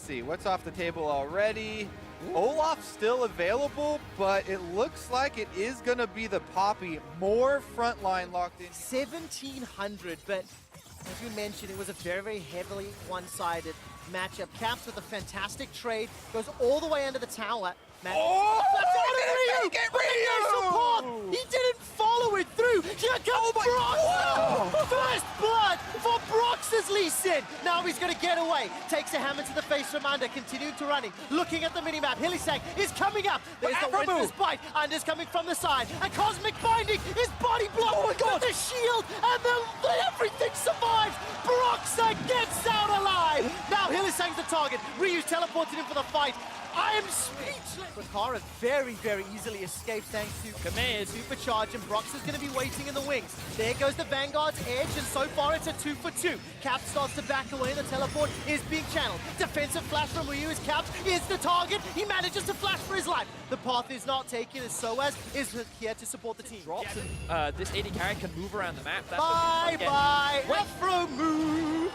see, what's off the table already? Olaf's still available, but it looks like it is going to be the Poppy. More frontline locked in. 1,700, but as you mentioned, it was a very, very heavily one-sided matchup. Caps with a fantastic trade, goes all the way under the tower. Oh, Ryu! get Ryu! He didn't follow it through. Here comes Brox! First blood for Brox's Lee Sin. Now he's going to get away. Takes a hammer to the face from Under, continuing to running. Looking at the minimap, Hillisang is coming up. There's the Winter's Bite. Under's coming from the side. A Cosmic Binding. His body blocked. Oh my God! The shield and everything survives. Broxa gets out alive. Now Hillisang's the target. Ryu's teleported in for the fight. I am speechless! Rakara very, very easily escapes thanks to Kame's supercharge, and Brox is going to be waiting in the wings. There goes the Vanguard's edge, and so far it's a 2-for-2. Cap starts to back away, and the teleport is being channeled. Defensive flash from Ryu as Caps is the target. He manages to flash for his life. The path is not taken, as Soaz is here to support the team. Drops and this AD carry can move around the map. That's Bye-bye, Afro move!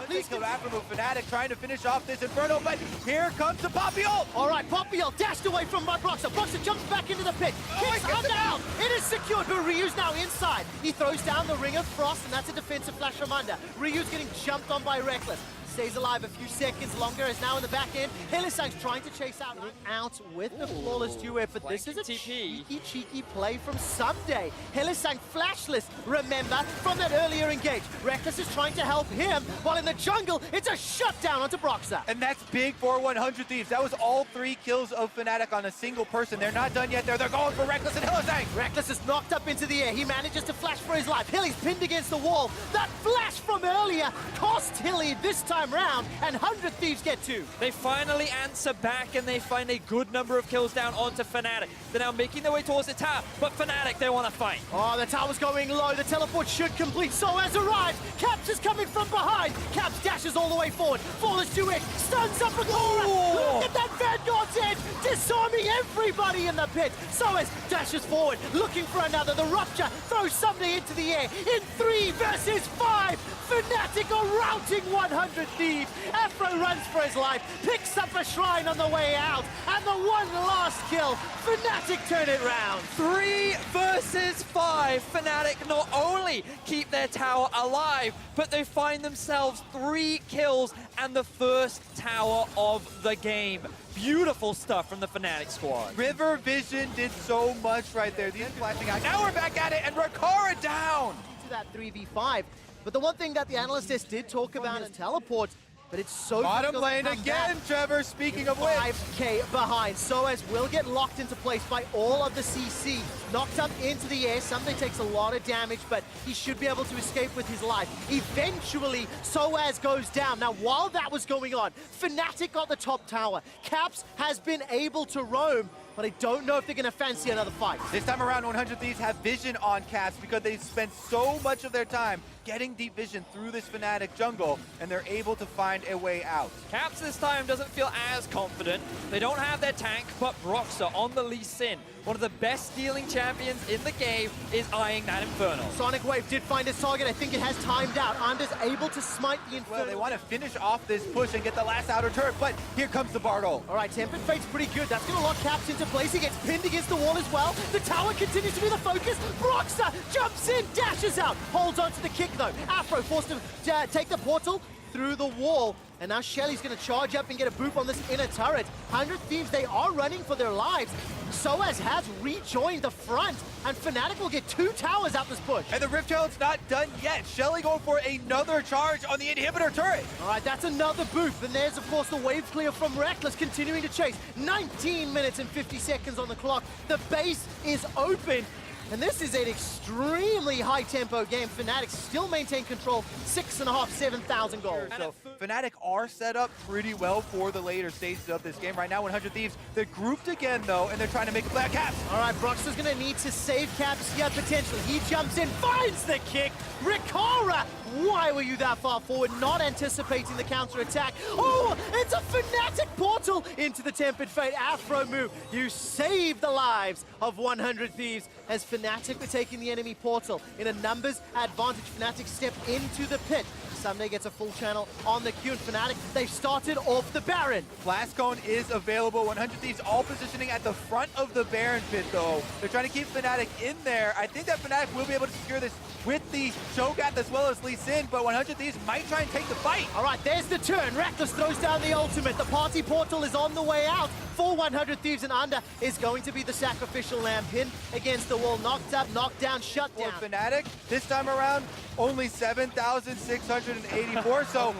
Please go after move. Fnatic trying to finish off this Inferno, but here comes the Poppy ult! All right, Poppy ult dashed away from my Broxa. Broxa jumps back into the pit. Kicks Under out. It is secured, but Ryu's now inside. He throws down the Ring of Frost, and that's a defensive flash from Under. Ryu's getting jumped on by Reckless. Stays alive a few seconds longer, is now in the back end. Hillisang's trying to chase out with the flawless duet, but this is a cheeky play from Someday. Hillisang flashless, remember, from that earlier engage. Reckless is trying to help him, while in the jungle, it's a shutdown onto Broxa. And that's big for 100 Thieves. That was all 3 kills of Fnatic on a single person. They're not done yet. They're going for Reckless and Hillisang. Reckless is knocked up into the air. He manages to flash for his life. Hilly's pinned against the wall. That flash from earlier cost Hilly this time round, and 100 Thieves get 2. They finally answer back, and they find a good number of kills down onto Fnatic. They're now making their way towards the tower, but Fnatic, they want to fight. Oh, the tower's going low. The teleport should complete. Soaz arrives. Caps is coming from behind. Caps dashes all the way forward. Flawless duet. Stuns up Rakara. Look at that Vanguard's edge. Disarming everybody in the pit. Soaz dashes forward, looking for another. The Rupture throws somebody into the air. In 3 versus 5. Fnatic are routing 100 Thieves. Afro runs for his life, picks up a shrine on the way out, and the one last kill. Fnatic turn it round. 3 versus 5. Fnatic not only keep their tower alive, but they find themselves 3 kills and the first tower of the game. Beautiful stuff from the Fnatic squad. River Vision did so much right there. These flashing out. Now we're back at it, and Rakara down. To that 3v5. But the one thing that the analyst did talk about is teleports, but it's so bottom lane again, Trevor, speaking of which. 5k behind. Soaz will get locked into place by all of the CC. Knocked up into the air. Something takes a lot of damage, but he should be able to escape with his life. Eventually, Soaz goes down. Now, while that was going on, Fnatic got the top tower. Caps has been able to roam, but I don't know if they're going to fancy another fight. This time around, 100 Thieves have vision on Caps because they've spent so much of their time getting deep vision through this Fnatic jungle, and they're able to find a way out. Caps this time doesn't feel as confident. They don't have their tank, but Broxa on the Lee Sin, one of the best stealing champions in the game, is eyeing that Inferno. Sonic Wave did find his target. I think it has timed out. Under's able to smite the Inferno. Well, they want to finish off this push and get the last outer turret, but here comes the Bard ult. All right, Tempered Fate's pretty good. That's going to lock Caps into place. He gets pinned against the wall as well. The tower continues to be the focus. Broxa jumps in, dashes out, holds on to the kick though. Afro forced to take the portal through the wall. And now Shelly's going to charge up and get a boop on this inner turret. 100 Thieves, they are running for their lives. Soaz has rejoined the front, and Fnatic will get 2 towers out this push. And the Rift Herald's not done yet. Shelly going for another charge on the inhibitor turret. All right, that's another boop. And there's, of course, the wave clear from Reckless continuing to chase. 19 minutes and 50 seconds on the clock. The base is open. And this is an extremely high-tempo game. Fnatic still maintain control, 6,500, 7,000 gold. So Fnatic are set up pretty well for the later stages of this game. Right now, 100 Thieves, they're grouped again, though, and they're trying to make a play at Caps. All right, Broxa's going to need to save Caps here, potentially. He jumps in, finds the kick. Rakara, why were you that far forward? Not anticipating the counter-attack. Oh, it's a Fnatic portal into the Tempered Fate. Afro Mu, you saved the lives of 100 Thieves as Fnatic were taking the enemy portal. In a numbers advantage, Fnatic step into the pit. Sunday gets a full channel on the Q, and Fnatic, they've started off the Baron. Blast Cone is available. 100 Thieves all positioning at the front of the Baron pit, though. They're trying to keep Fnatic in there. I think that Fnatic will be able to secure this with the Cho'Gath as well as Lee Sin, but 100 Thieves might try and take the fight. All right, there's the turn. Reckless throws down the ultimate. The party portal is on the way out. For 100 Thieves, and Under is going to be the sacrificial lamb. Pin against the wall, knocked up, knocked down, shut down. For Fnatic, this time around, only 7,684, so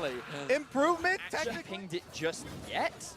improvement. Actually pinged it just yet.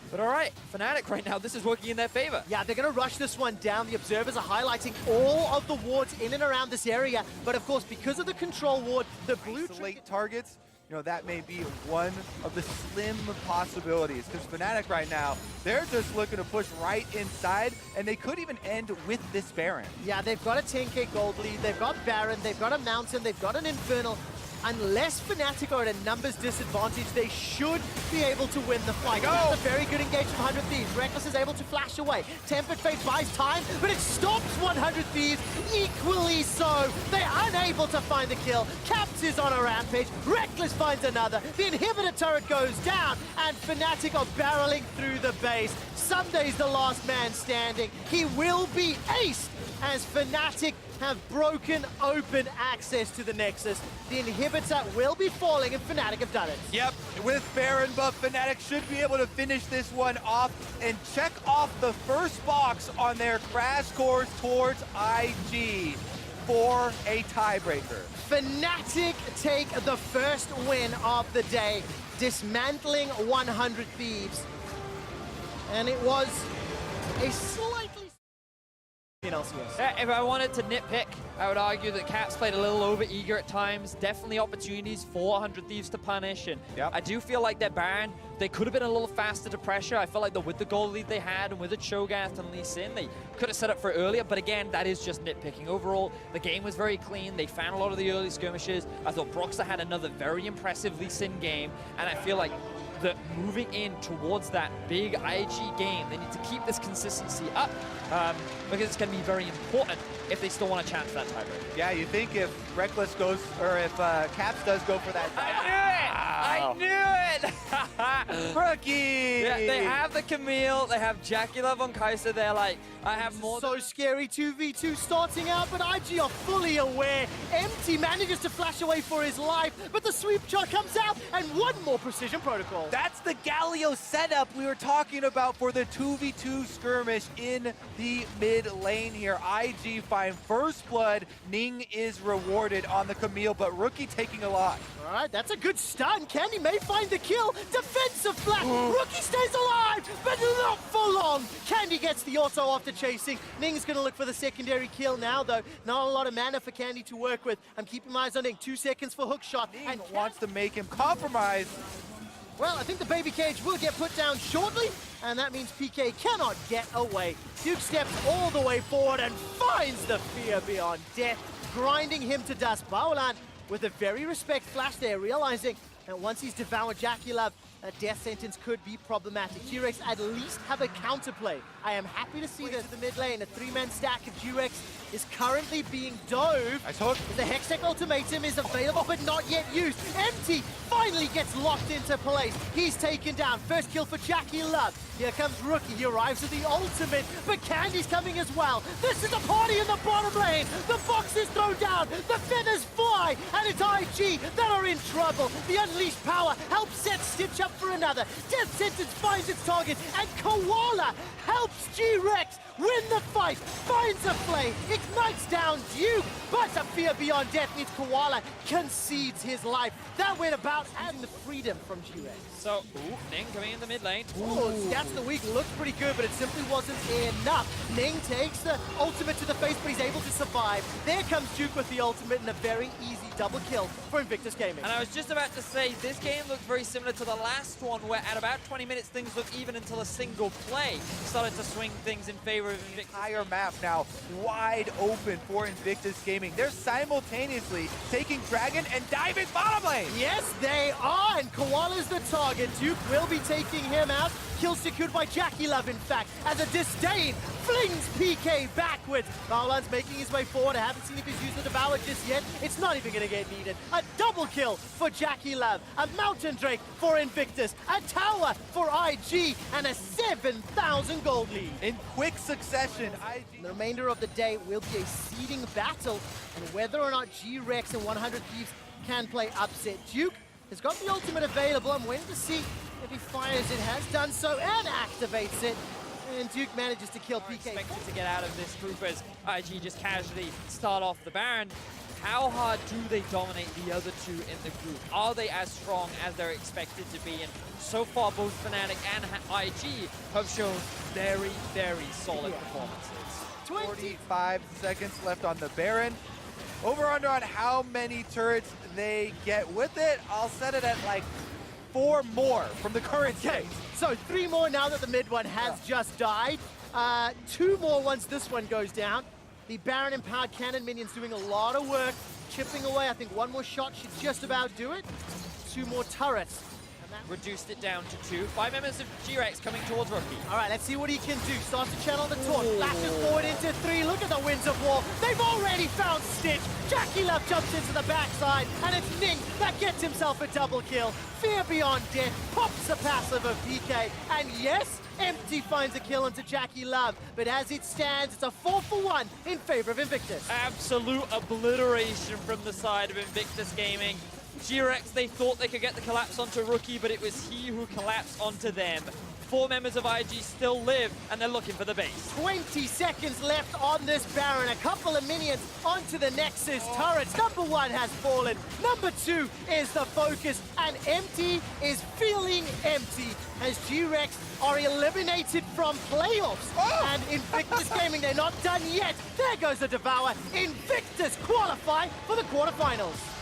But all right, Fnatic right now, this is working in their favor. Yeah, they're going to rush this one down. The observers are highlighting all of the wards in and around this area. But of course, because of the control ward, the blue Isolate targets, you know, that may be one of the slim possibilities. Because Fnatic right now, they're just looking to push right inside, and they could even end with this Baron. Yeah, they've got a 10k gold lead. They've got Baron. They've got a Mountain. They've got an Infernal. Unless Fnatic are at a numbers disadvantage, they should be able to win the fight. That's a very good engage from 100 Thieves. Reckless is able to flash away. Tempered Fate buys time, but it stops 100 Thieves equally so. They're unable to find the kill. Caps is on a rampage. Reckless finds another. The inhibitor turret goes down, and Fnatic are barreling through the base. Sunday's the last man standing. He will be aced as Fnatic have broken open access to the Nexus. The inhibitor will be falling, and Fnatic have done it. Yep, with Baron buff, Fnatic should be able to finish this one off and check off the first box on their crash course towards IG for a tiebreaker. Fnatic take the first win of the day, dismantling 100 Thieves. And it was a slightly... If I wanted to nitpick, I would argue that Caps played a little over-eager at times. Definitely opportunities for 100 Thieves to punish. And I do feel like that Baron, they could have been a little faster to pressure. I felt like with the goal lead they had and with the Cho'Gath and Lee Sin, they could have set up for it earlier. But again, that is just nitpicking. Overall, the game was very clean. They found a lot of the early skirmishes. I thought Broxah had another very impressive Lee Sin game. And I feel like that moving in towards that big IG game, they need to keep this consistency up because it's going to be very important if they still want to chance that tiebreaker. Yeah, you think if Reckless goes, or if Caps does go for that. I knew it! Rookie! Yeah, they have the Camille, they have Jackie Love on Kai'Sa, they're like, I have more. So scary 2v2 starting out, but IG are fully aware. Empty manages to flash away for his life, but the sweep shot comes out, and one more precision protocol. That's the Galio setup we were talking about for the 2v2 skirmish in the mid lane here. IG find first blood. Ning is rewarded on the Camille, but Rookie taking a lot. All right, that's a good stun. Candy may find the kill. Defensive flash. Rookie stays alive, but not for long. Candy gets the auto after chasing. Ning's going to look for the secondary kill now, though. Not a lot of mana for Candy to work with. I'm keeping my eyes on Ning. 2 seconds for hook shot. Ning and wants to make him compromise. Well, I think the baby cage will get put down shortly, and that means PK cannot get away. Duke steps all the way forward and finds the fear beyond death, grinding him to dust. Baolan with a very respect flash there, realizing that once he's devoured Jackie Love, a death sentence could be problematic. G-Rex at least have a counterplay. I am happy to see this in the mid lane. A 3-man stack of G-Rex is currently being dove. Nice hook. The Hextech ultimatum is available, but not yet used. Empty finally gets locked into place. He's taken down. First kill for Jackie Love. Here comes Rookie. He arrives with the ultimate, but Candy's coming as well. This is a party in the bottom lane. The box is thrown down. The feathers fly, and it's IG that are in trouble. The unleashed power helps set Stitch up for another. Death sentence finds its target, and Koala helps G-Rex win the fight, finds a flame, ignites down Duke, but a fear beyond death means Koala concedes his life. That went about having the freedom from G-Rex. So, Ning coming in the mid lane. Stats of the week looked pretty good, but it simply wasn't enough. Ning takes the ultimate to the face, but he's able to survive. There comes Duke with the ultimate and a very easy double kill for Invictus Gaming. And I was just about to say, this game looks very similar to the last last one where at about 20 minutes things looked even until a single play started to swing things in favor of Invictus. Entire map now wide open for Invictus Gaming. They're simultaneously taking Dragon and diving bottom lane. Yes, they are, and Koala's the target. Duke will be taking him out. Kill secured by Jackie Love, in fact, as a Disdain flings PK backwards. Marlon's making his way forward. I haven't seen if he's used the Devour just yet. It's not even going to get needed. A double kill for Jackie Love, a Mountain Drake for Invictus, a tower for IG, and a 7,000 gold lead. In quick succession, IG. The remainder of the day will be a seeding battle, and whether or not G-Rex and 100 Thieves can play upset. Duke has got the ultimate available. I'm waiting to see if he fires it, has done so, and activates it. And Duke manages to kill PK. Expected to get out of this group as IG just casually start off the Baron. How hard do they dominate the other two in the group? Are they as strong as they're expected to be? And so far, both Fnatic and IG have shown very, very solid performances. 45 seconds left on the Baron. Over under on how many turrets they get with it. I'll set it at like 4 more from the current game. So 3 more now that the mid one has just died. 2 more once this one goes down. The Baron Empowered Cannon minions doing a lot of work, chipping away. I think 1 more shot should just about do it. 2 more turrets. Reduced it down to 2. 5 members of G-Rex coming towards Rookie. All right, let's see what he can do. Starts to channel the taunt, flashes forward into 3. Look at the Winds of War. They've already found Stitch. Jackie Love jumps into the backside, and it's Ning that gets himself a double kill. Fear Beyond Death pops the passive of PK, and yes, Empty finds a kill into Jackie Love, but as it stands, it's a 4-for-1 in favor of Invictus. Absolute obliteration from the side of Invictus Gaming. G-Rex, they thought they could get the collapse onto Rookie, but it was he who collapsed onto them. 4 members of IG still live, and they're looking for the base. 20 seconds left on this Baron. A couple of minions onto the Nexus turrets. Number 1 has fallen. Number 2 is the focus, and Empty is feeling empty as G-Rex are eliminated from playoffs. And Invictus Gaming, they're not done yet. There goes the Devour. Invictus qualify for the quarterfinals.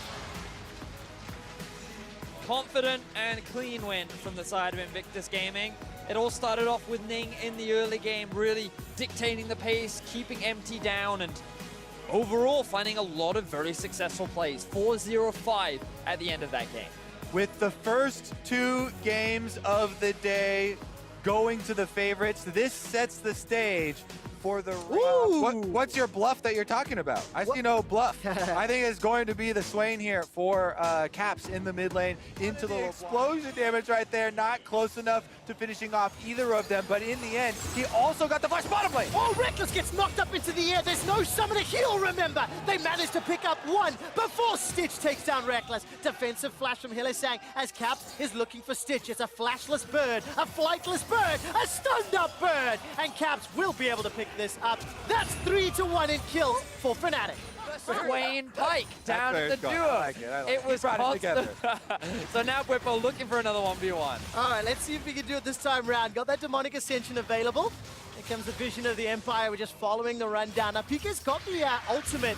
Confident and clean win from the side of Invictus Gaming. It all started off with Ning in the early game, really dictating the pace, keeping Empty down, and overall finding a lot of very successful plays. 4-0-5 at the end of that game. With the first 2 games of the day going to the favorites, this sets the stage for the what's your bluff that you're talking about? I see no bluff. I think it's going to be the Swain here for Caps in the mid lane into the explosion damage right there. Not close enough to finishing off either of them, but in the end, he also got the flash bottom lane. Oh, Reckless gets knocked up into the air. There's no summon to heal, remember. They managed to pick up 1 before Stitch takes down Reckless. Defensive flash from Hillesang as Caps is looking for Stitch. It's a flashless bird, a flightless bird, a stunned up bird, and Caps will be able to pick this up. That's 3-1 in kills for Fnatic. Wayne Pike down at the duo. I like it. I like It was brought it together. So now Whippo looking for another 1v1. All right, let's see if we can do it this time round. Got that Demonic Ascension available. Here comes the Vision of the Empire. We're just following the rundown. Now, PK's got the ultimate.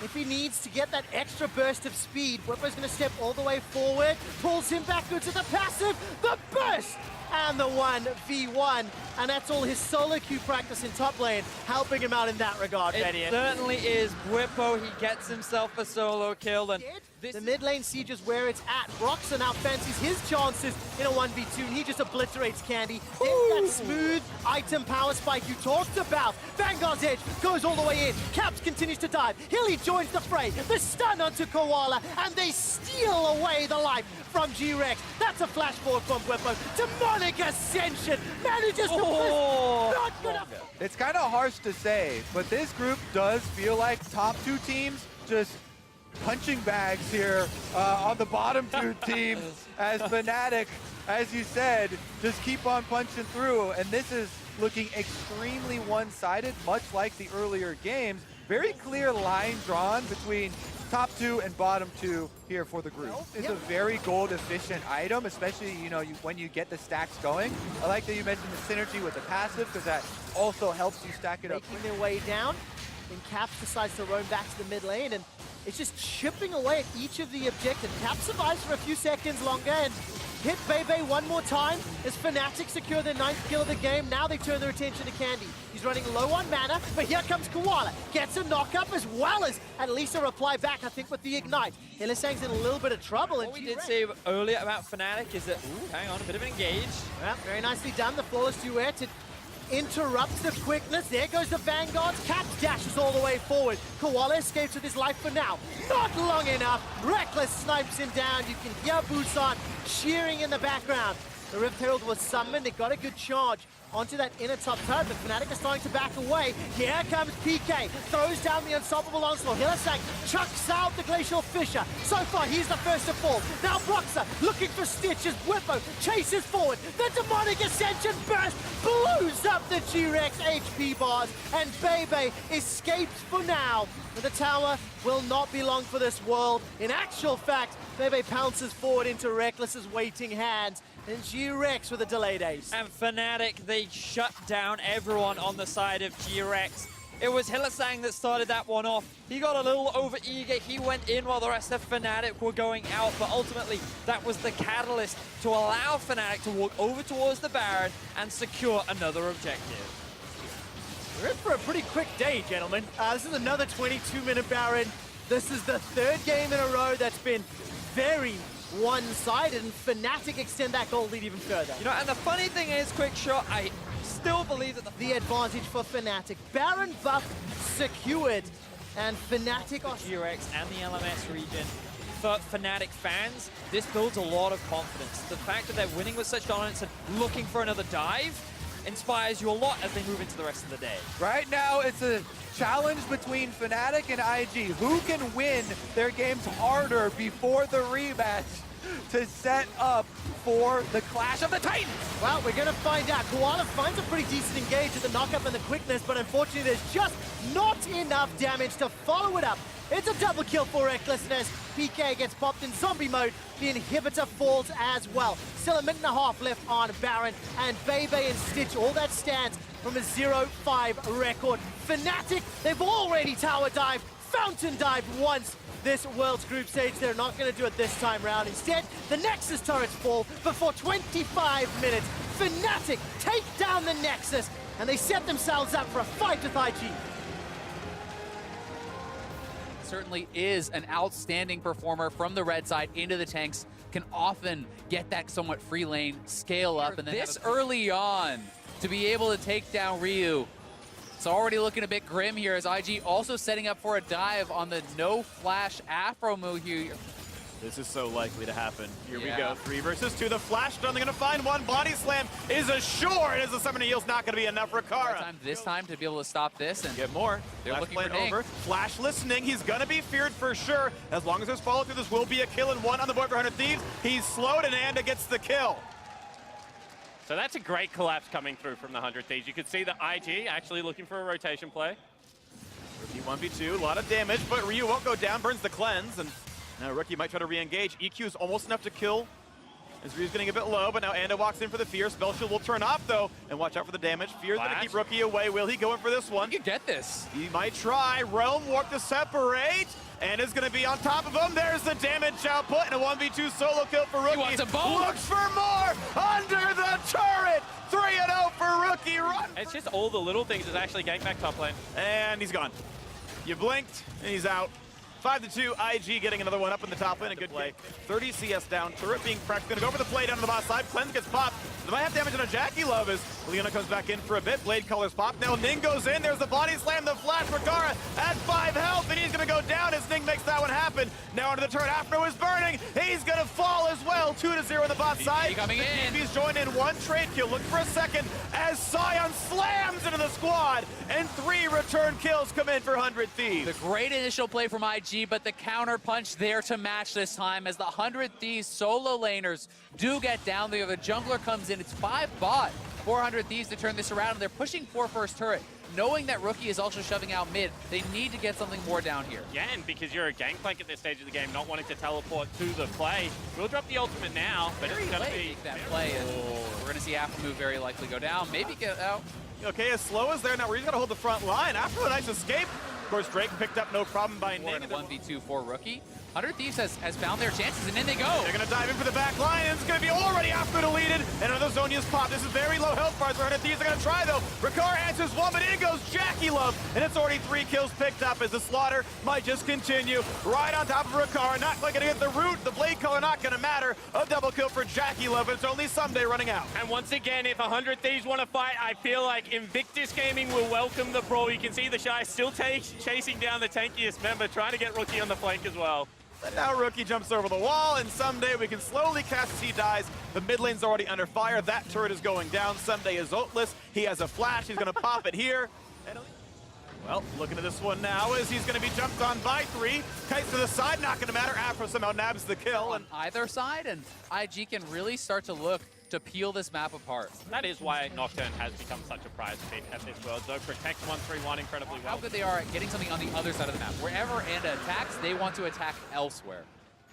If he needs to get that extra burst of speed, Whippo's going to step all the way forward, pulls him backwards to the passive, the burst, and the 1v1. And that's all his solo queue practice in top lane, helping him out in that regard, It certainly is. Whippo, he gets himself a solo kill, and the mid lane siege is where it's at. Broxah now fancies his chances in a 1v2, and he just obliterates Candy. There's that smooth item power spike you talked about. Vanguard's Edge goes all the way in. Caps continues to dive. Hilly joins the fray. The stun onto Koala, and they steal away the life from G-Rex. That's a flash forward from Whippo. Demonic Ascension manages to not good enough. It's kind of harsh to say, but this group does feel like top 2 teams just punching bags here on the bottom 2 teams as Fnatic, as you said, just keep on punching through. And this is looking extremely one-sided, much like the earlier games. Very clear line drawn between top 2 and bottom 2 here for the group. It's a very gold efficient item, especially when you get the stacks going. I like that you mentioned the synergy with the passive, because that also helps you stack it up. Making their way down, and Caps decides to roam back to the mid lane, and it's just chipping away at each of the objectives. Caps survives for a few seconds longer, and hit Bebe one more time as Fnatic secure their 9th kill of the game. Now they turn their attention to Candy. He's running low on mana, but here comes Koala. Gets a knock-up as well as at least a reply back, I think, with the Ignite. Hylissang's in a little bit of trouble. What we did say earlier about Fnatic is that, hang on, a bit of an engage. Well, very nicely done. The flawless duet. It interrupts the quickness. There goes the Vanguards. Cap dashes all the way forward. Koala escapes with his life for now. Not long enough. Reckless snipes him down. You can hear Busan cheering in the background. The Rift Herald was summoned. It got a good charge onto that inner top turret, but Fnatic is starting to back away. Here comes PK, throws down the unstoppable onslaught. Hylissang chucks out the Glacial Fissure. So far, he's the first to fall. Now Broxah looking for Stitch as Whippo chases forward. The Demonic Ascension burst blows up the G-Rex HP bars, and Bebe escapes for now. But the tower will not be long for this world. In actual fact, Bebe pounces forward into Reckless's waiting hands, and G-Rex with a delayed ace. And Fnatic, they shut down everyone on the side of G-Rex. It was Hylissang that started that one off. He got a little over-eager. He went in while the rest of Fnatic were going out, but ultimately that was the catalyst to allow Fnatic to walk over towards the Baron and secure another objective. We're in for a pretty quick day, gentlemen. This is another 22-minute Baron. This is the 3rd game in a row that's been very one-sided, and Fnatic extend that goal lead even further. You know, and the funny thing is, Quick Shot, I still believe that the advantage for Fnatic. Baron buff secured, and Fnatic are G-Rex and the LMS region. For Fnatic fans, this builds a lot of confidence. The fact that they're winning with such dominance and looking for another dive inspires you a lot as they move into the rest of the day. Right now, it's a challenge between Fnatic and IG. Who can win their games harder before the rematch to set up for the Clash of the Titans? Well, we're going to find out. Koala finds a pretty decent engage with the knock-up and the quickness, but unfortunately there's just not enough damage to follow it up. It's a double kill for Reckless, and as PK gets popped in zombie mode, the inhibitor falls as well. Still a minute and a half left on Baron, and Bebe and Stitch, all that stands from a 0-5 record. Fnatic, they've already tower dived, fountain dived once this World's Group stage. They're not going to do it this time round. Instead, the Nexus turrets fall before 25 minutes. Fnatic take down the Nexus, and they set themselves up for a fight with IG. Certainly is an outstanding performer from the red side into the tanks, can often get that somewhat free lane, scale up, and then this early on to be able to take down Ryu. It's already looking a bit grim here as IG also setting up for a dive on the no flash Afro move here. This is so likely to happen. Here we go, 3 versus 2. The flash stun, they're gonna find one. Body slam is assured as the summoner heal's not gonna be enough for Kara. This time to be able to stop this and get more. They're Flash looking for plan over. Flash listening, he's gonna be feared for sure. As long as there's follow through, this will be a kill and 1 on the board for 100 Thieves. He's slowed and Anda gets the kill. So that's a great collapse coming through from the 100 Thieves. You could see the IG actually looking for a rotation play. Rookie 1v2, a lot of damage, but Ryu won't go down, burns the cleanse, and now Rookie might try to re-engage. EQ is almost enough to kill as Ryu's getting a bit low, but now Anda walks in for the Fear. Spell Shield will turn off, though, and watch out for the damage. Fear's gonna keep Rookie away. Will he go in for this one? You can get this. He might try. Realm Warp to separate. Anda's gonna be on top of him. There's the damage output, and a 1v2 solo kill for Rookie. He wants a bone. Looks for more under the turret. 3-0 for Rookie. Run. It's just all the little things is actually gank back top lane. And he's gone. You blinked, and he's out. 5-2, IG getting another one up in the top lane, a good play. 30 CS down, turret being prepped, gonna go for the play down to the bot side. Cleanse gets popped. They might have damage on a Jackie Love as Leona comes back in for a bit. Blade colors pop. Now Ning goes in, there's the body slam, the flash for Kara at 5 health, and he's gonna go down as Ning makes that one happen. Now under the turret, Afro is burning. He's gonna fall as well. 2-0 on the bot side. coming in. He's joined in 1 trade kill. Look for a second as Sion slams into the squad, and 3 return kills come in for 100 Thieves. The great initial play from IG, but the counter punch there to match this time as the 100 Thieves solo laners do get down. The jungler comes in. It's 5 bot, 400 Thieves to turn this around, and they're pushing for first turret. Knowing that Rookie is also shoving out mid, they need to get something more down here. Yeah, and because you're a gangplank at this stage of the game, not wanting to teleport to the play, we'll drop the ultimate now, but it's going to be that play, and we're going to see Afro move very likely go down, maybe get out. Okay, as slow as there now, Ryu's got to hold the front line. After a nice escape, of course, Drake picked up no problem by More Ning. in a 1v2 for Rookie. 100 Thieves has found their chances, and in they go. They're going to dive in for the back line, and it's going to be already after deleted, and another Zhonya's pop. This is very low health bars for 100 Thieves. They're going to try, though. Ricard answers one, but in goes Jackie Love, and it's already 3 kills picked up as the slaughter might just continue. Right on top of Ricard, not quite going to get the root. The blade color not going to matter. A double kill for Jackie Love, and it's only Someday running out. And once again, if 100 Thieves want to fight, I feel like Invictus Gaming will welcome the brawl. You can see the Shy still chasing down the tankiest member, trying to get Rookie on the flank as well. And now Rookie jumps over the wall, and Someday we can slowly cast as he dies. The mid lane's already under fire. That turret is going down. Someday is ultless. He has a flash. He's going to pop it here. And well, looking at this one now as he's going to be jumped on by 3. Kites to the side, not going to matter. Afro somehow nabs the kill. On either side, and IG can really start to look to peel this map apart. That is why Nocturne has become such a prize pick at this world. Zoe protects 131 incredibly well. How good they are at getting something on the other side of the map. Wherever Anda attacks, they want to attack elsewhere.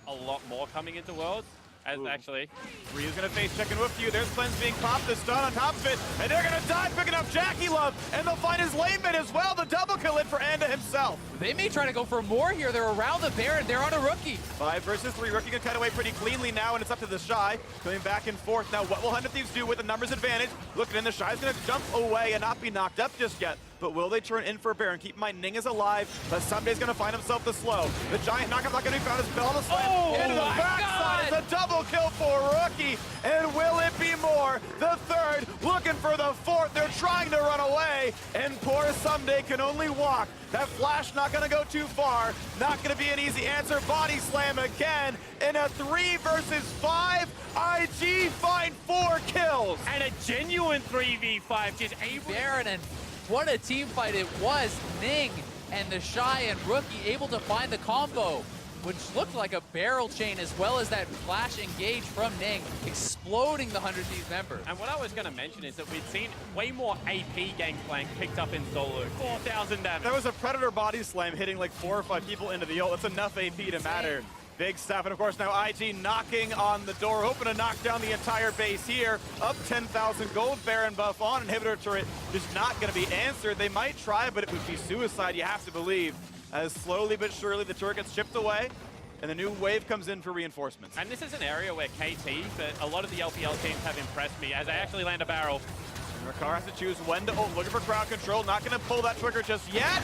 A lot more coming into Worlds. As actually. Ryu is going to face check in with you. There's Cleanse being popped, the stun on top of it, and they're going to die picking up Jackie Love, and they'll find his lane mid as well. The double kill in for Anda himself. They may try to go for more here. They're around the Baron. They're on a Rookie. 5 versus 3. Rookie can cut away pretty cleanly now, and it's up to the Shy. Going back and forth. Now, what will 100 Thieves do with the numbers advantage? Looking in, the Shy's going to jump away and not be knocked up just yet. But will they turn in for Baron? Keep in mind, Ning is alive, but Someday's going to find himself the slow. The giant knockup not going to be found. His bell on the slam. Into the backside. It's a double kill for Rookie. And will it be more? The third, looking for the fourth. They're trying to run away, and poor Someday can only walk. That flash not going to go too far. Not going to be an easy answer. Body slam again. In a 3 versus 5, IG find 4 kills. And a genuine 3v5, just able Baron, and what a team fight it was. Ning and the Shy and Rookie able to find the combo, which looked like a barrel chain, as well as that flash engage from Ning, exploding the 100 Thieves member. And what I was going to mention is that we'd seen way more AP gangplank picked up in solo. 4,000 damage. That was a Predator body slam hitting like 4 or 5 people into the ult. That's enough AP to matter. Big stuff, and of course now IG knocking on the door, hoping to knock down the entire base here. Up 10,000 gold, Baron buff on, inhibitor turret just not going to be answered. They might try, but it would be suicide, you have to believe. As slowly but surely the turret gets chipped away, and the new wave comes in for reinforcements. And this is an area where KT, but a lot of the LPL teams have impressed me as they actually land a barrel. And Ricard has to choose when to ult, looking for crowd control, not going to pull that trigger just yet.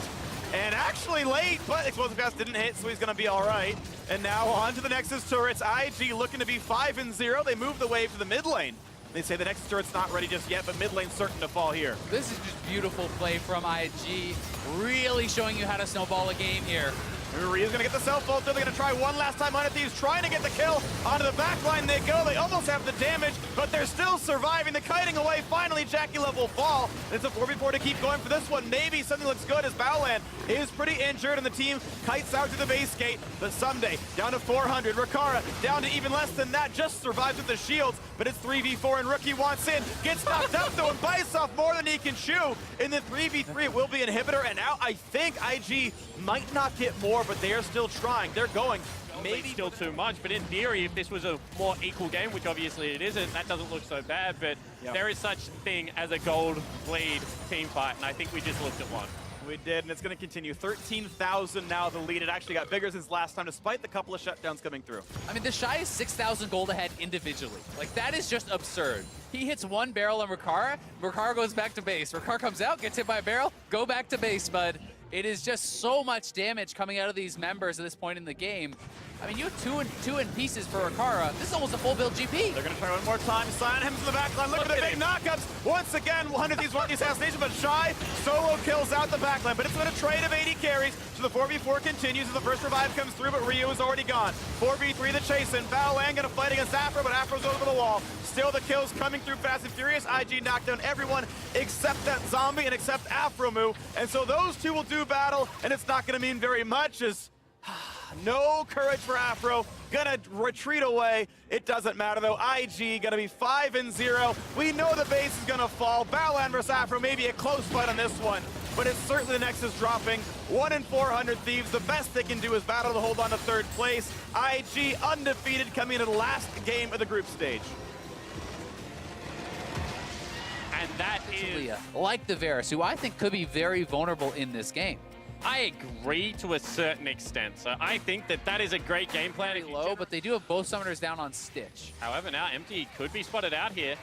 And actually late, but Explosive Gas didn't hit, so he's going to be all right. And now on to the Nexus turrets. IG looking to be 5-0. They move the wave to the mid lane. They say the Nexus turret's not ready just yet, but mid lane's certain to fall here. This is just beautiful play from IG, really showing you how to snowball a game here. Ryu's gonna get the self-ult, they're gonna try one last time. 100 Thieves trying to get the kill. Onto the back line they go. They almost have the damage, but they're still surviving. The kiting away. Finally, Jackie Love will fall. It's a 4v4 to keep going for this one. Maybe something looks good as Baolan is pretty injured, and the team kites out to the base gate. But Someday down to 400. Rikara down to even less than that. Just survives with the shields, but it's 3v4, and Rookie wants in. Gets knocked up though and bites off more than he can chew. In the 3v3, it will be inhibitor, and now I think IG might not get more, but they are still trying. They're going. Maybe still too much, but in theory, if this was a more equal game, which obviously it isn't, that doesn't look so bad, but there is such thing as a gold lead team fight, and I think we just looked at one. We did, and it's going to continue. 13,000 now the lead. It actually got bigger since last time, despite the couple of shutdowns coming through. I mean, the Shy is 6,000 gold ahead individually. Like, that is just absurd. He hits one barrel on Rikara, Rikara goes back to base. Rikara comes out, gets hit by a barrel, go back to base, bud. It is just so much damage coming out of these members at this point in the game. I mean, you have two in pieces for Rikara. This is almost a full build GP. They're going to try one more time. Sign him to the back line. Look at the big knockups. Once again, 100 Thieves want the assassination, but Shy solo kills out the back line. But it's been a trade of 80 carries, so the 4v4 continues as the first revive comes through, but Ryu is already gone. 4v3 the chase, and Baolan going to fight against Afro, but Afro's over the wall. Still the kills coming through fast and furious. IG knocked down everyone except that zombie and except Afromu. And so those two will do battle, and it's not going to mean very much as no courage for Afro. Gonna retreat away. It doesn't matter though. IG gonna be 5-0. We know the base is gonna fall. Baolan versus Afro, maybe a close fight on this one, but it's certainly the Nexus dropping. 1-400 Thieves. The best they can do is battle to hold on to third place. IG undefeated coming into the last game of the group stage. And that is... Like the Varus, who I think could be very vulnerable in this game. I agree to a certain extent. So I think that that is a great game plan. Pretty low, but they do have both summoners down on Stitch. However, now Empty could be spotted out here.